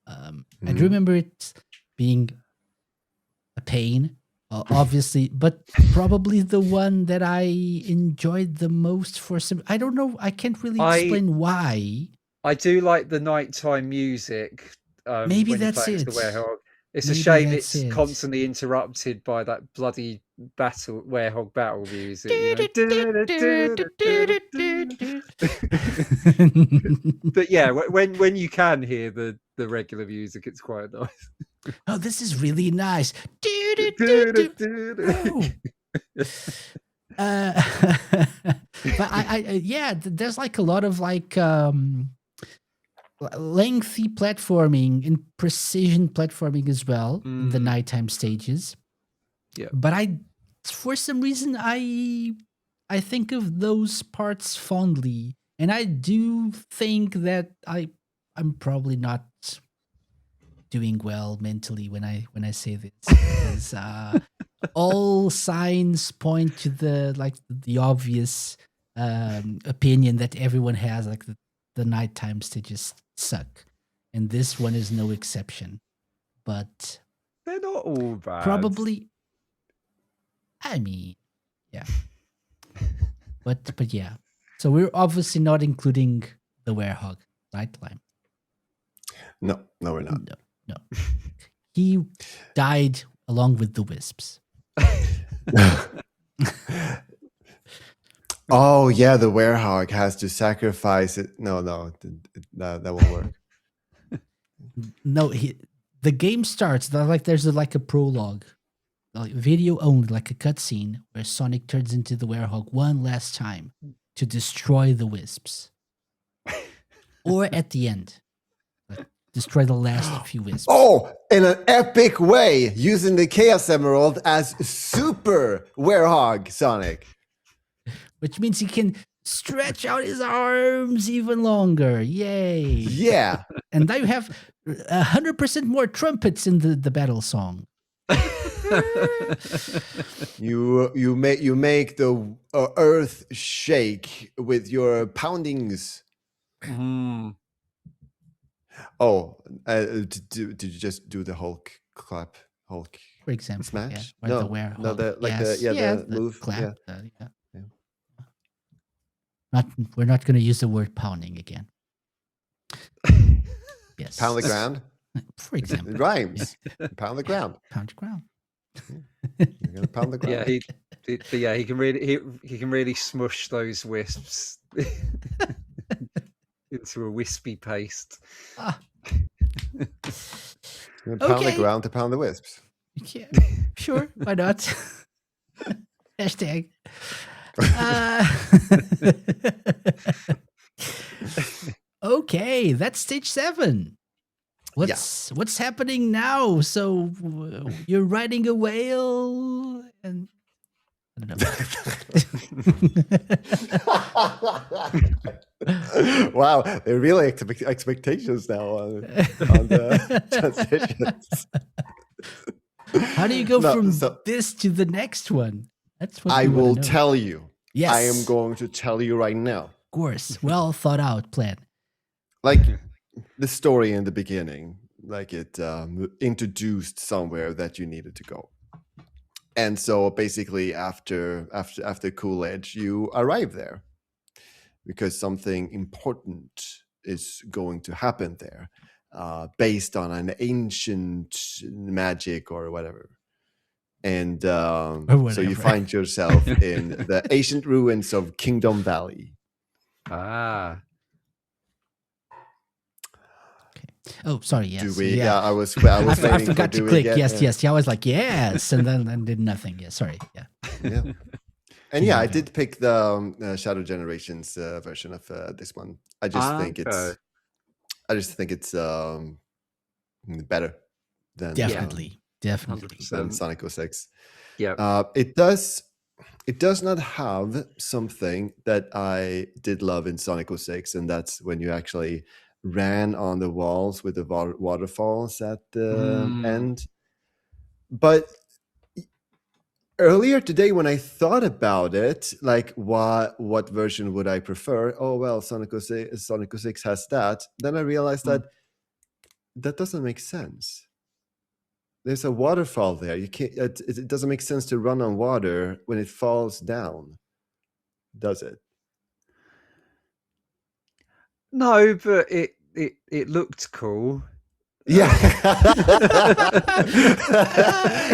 I do remember it being a pain, obviously, but probably the one that I enjoyed the most for some. I don't know. I can't really explain why. I do like the nighttime music. Maybe when that's you play it. The Werehog. It's Maybe a shame that's it's it. constantly interrupted by that bloody Werehog battle music. But yeah, when you can hear the regular music, it's quite nice. Oh, this is really nice. But yeah, there's like a lot of like lengthy platforming and precision platforming as well in the nighttime stages. Yeah, but for some reason I think of those parts fondly, and I do think that I I'm probably not doing well mentally when I say this, because all signs point to the obvious opinion that everyone has, like the nighttime stages suck, and this one is no exception. But They're not all bad. probably, I mean, yeah. But yeah. So we're obviously not including the werehog, right, Lime? No, we're not. No. He died along with the wisps. Oh yeah, the werehog has to sacrifice it. No, that won't work. No, the game starts there's a prologue, like video only, like a cutscene where Sonic turns into the werehog one last time to destroy the wisps, or at the end, like, destroy the last few wisps. Oh, in an epic way, using the Chaos Emerald as super werehog Sonic. Which means he can stretch out his arms even longer. Yay! Yeah. And now you have 100% more trumpets in the battle song. You make the earth shake with your poundings. Mm. Oh, did you just do the Hulk clap? Hulk, for example, smash? Yeah, or the werehog. No, the move. Clap. Yeah. We're not going to use the word pounding again. Yes. Pound the ground. For example, it rhymes. Yeah. Pound the ground. Pound the ground. You're gonna pound the ground. Yeah, he can really smush those wisps into a wispy paste. You're gonna pound the ground to pound the wisps. Yeah, sure, why not? Hashtag. Okay, that's stage 7. What's happening now? So you're riding a whale, and I don't know. Wow, they're really expectations now on the transitions. How do you go from this to the next one? That's what I will tell you. Yes, I am going to tell you right now. Of course, well thought out plan. Like the story in the beginning, like it introduced somewhere that you needed to go, and so basically after Cool Edge, you arrive there because something important is going to happen there, based on an ancient magic or whatever. And so you find yourself in the ancient ruins of Kingdom Valley. Ah. Oh, sorry. Yes. Do we? Yeah, I was I forgot to click. Yes. I was like, yes, and then did nothing. Yeah, sorry. Yeah. And I did pick the Shadow Generations version of this one. I just think it's better than definitely than Sonic 06. Yeah. It does not have something that I did love in Sonic 06, and that's when you actually ran on the walls with the waterfalls at the end. But earlier today, when I thought about it, like what version would I prefer? Oh well, Sonic 06 has that. Then I realized that doesn't make sense. There's a waterfall there. You can't. It doesn't make sense to run on water when it falls down, does it? No, but it looked cool. Yeah.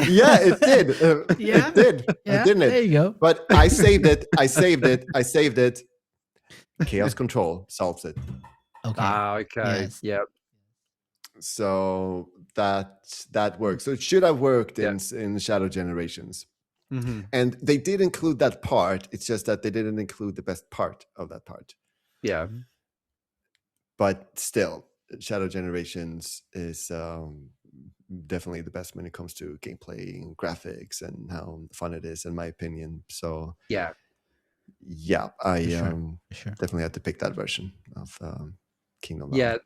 Yeah, it did. It did. Yeah, didn't it? There you go. But I saved it. Chaos Control solves it. Okay. Okay. Yes. Yep. So that works. So it should have worked in Shadow Generations. Mm-hmm. And they did include that part. It's just that they didn't include the best part of that part. Yeah. But still, Shadow Generations is definitely the best when it comes to gameplay and graphics and how fun it is, in my opinion. So I definitely had to pick that version of Kingdom. Yeah,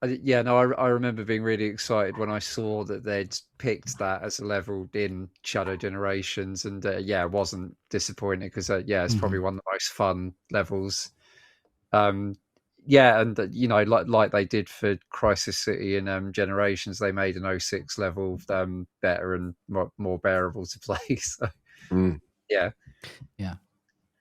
I remember being really excited when I saw that they'd picked that as a level in Shadow Generations, and I wasn't disappointed because it's probably one of the most fun levels. And like they did for Crisis City and Generations, they made an 06 level better and more bearable to play. So yeah.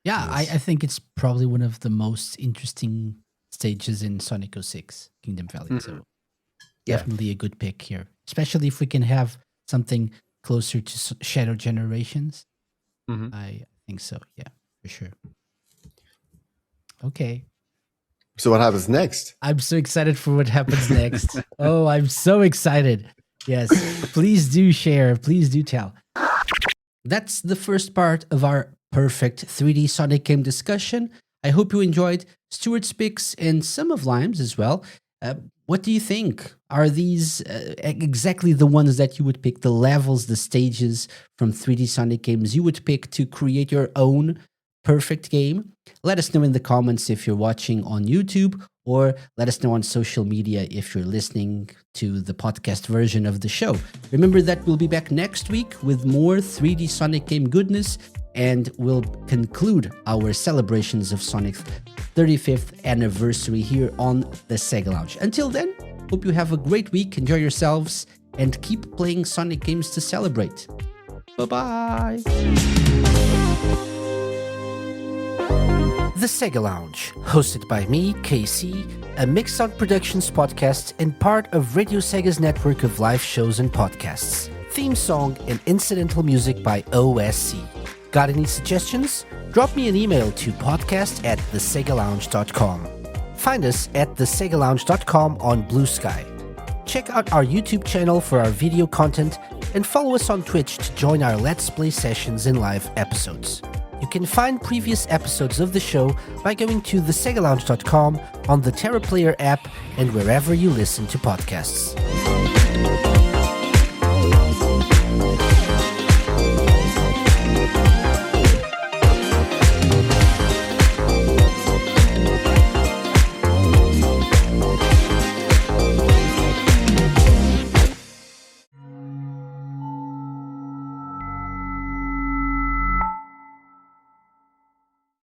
I think it's probably one of the most interesting stages in Sonic 06 Kingdom Valley. So definitely a good pick here, especially if we can have something closer to Shadow Generations. I think so. Yeah, for sure. Okay. So what happens next? I'm so excited for what happens next. Oh, I'm so excited. Yes. Please do share. Please do tell. That's the first part of our perfect 3D Sonic game discussion. I hope you enjoyed Stuart's picks and some of Lime's as well. What do you think? Are these exactly the ones that you would pick, the levels, the stages from 3D Sonic games you would pick to create your own perfect game? Let us know in the comments if you're watching on YouTube, or let us know on social media if you're listening to the podcast version of the show. Remember that we'll be back next week with more 3D Sonic game goodness, and we'll conclude our celebrations of Sonic's 35th anniversary here on the Sega Lounge. Until then, hope you have a great week, enjoy yourselves, and keep playing Sonic games to celebrate. Bye-bye! The Sega Lounge, hosted by me, KC, a Mixout Productions podcast and part of Radio Sega's network of live shows and podcasts. Theme song and incidental music by OSC. Got any suggestions? Drop me an email to podcast@thesegalounge.com. Find us at thesegalounge.com on Blue Sky. Check out our YouTube channel for our video content and follow us on Twitch to join our Let's Play sessions and live episodes. You can find previous episodes of the show by going to thesegalounge.com on the TerraPlayer app and wherever you listen to podcasts.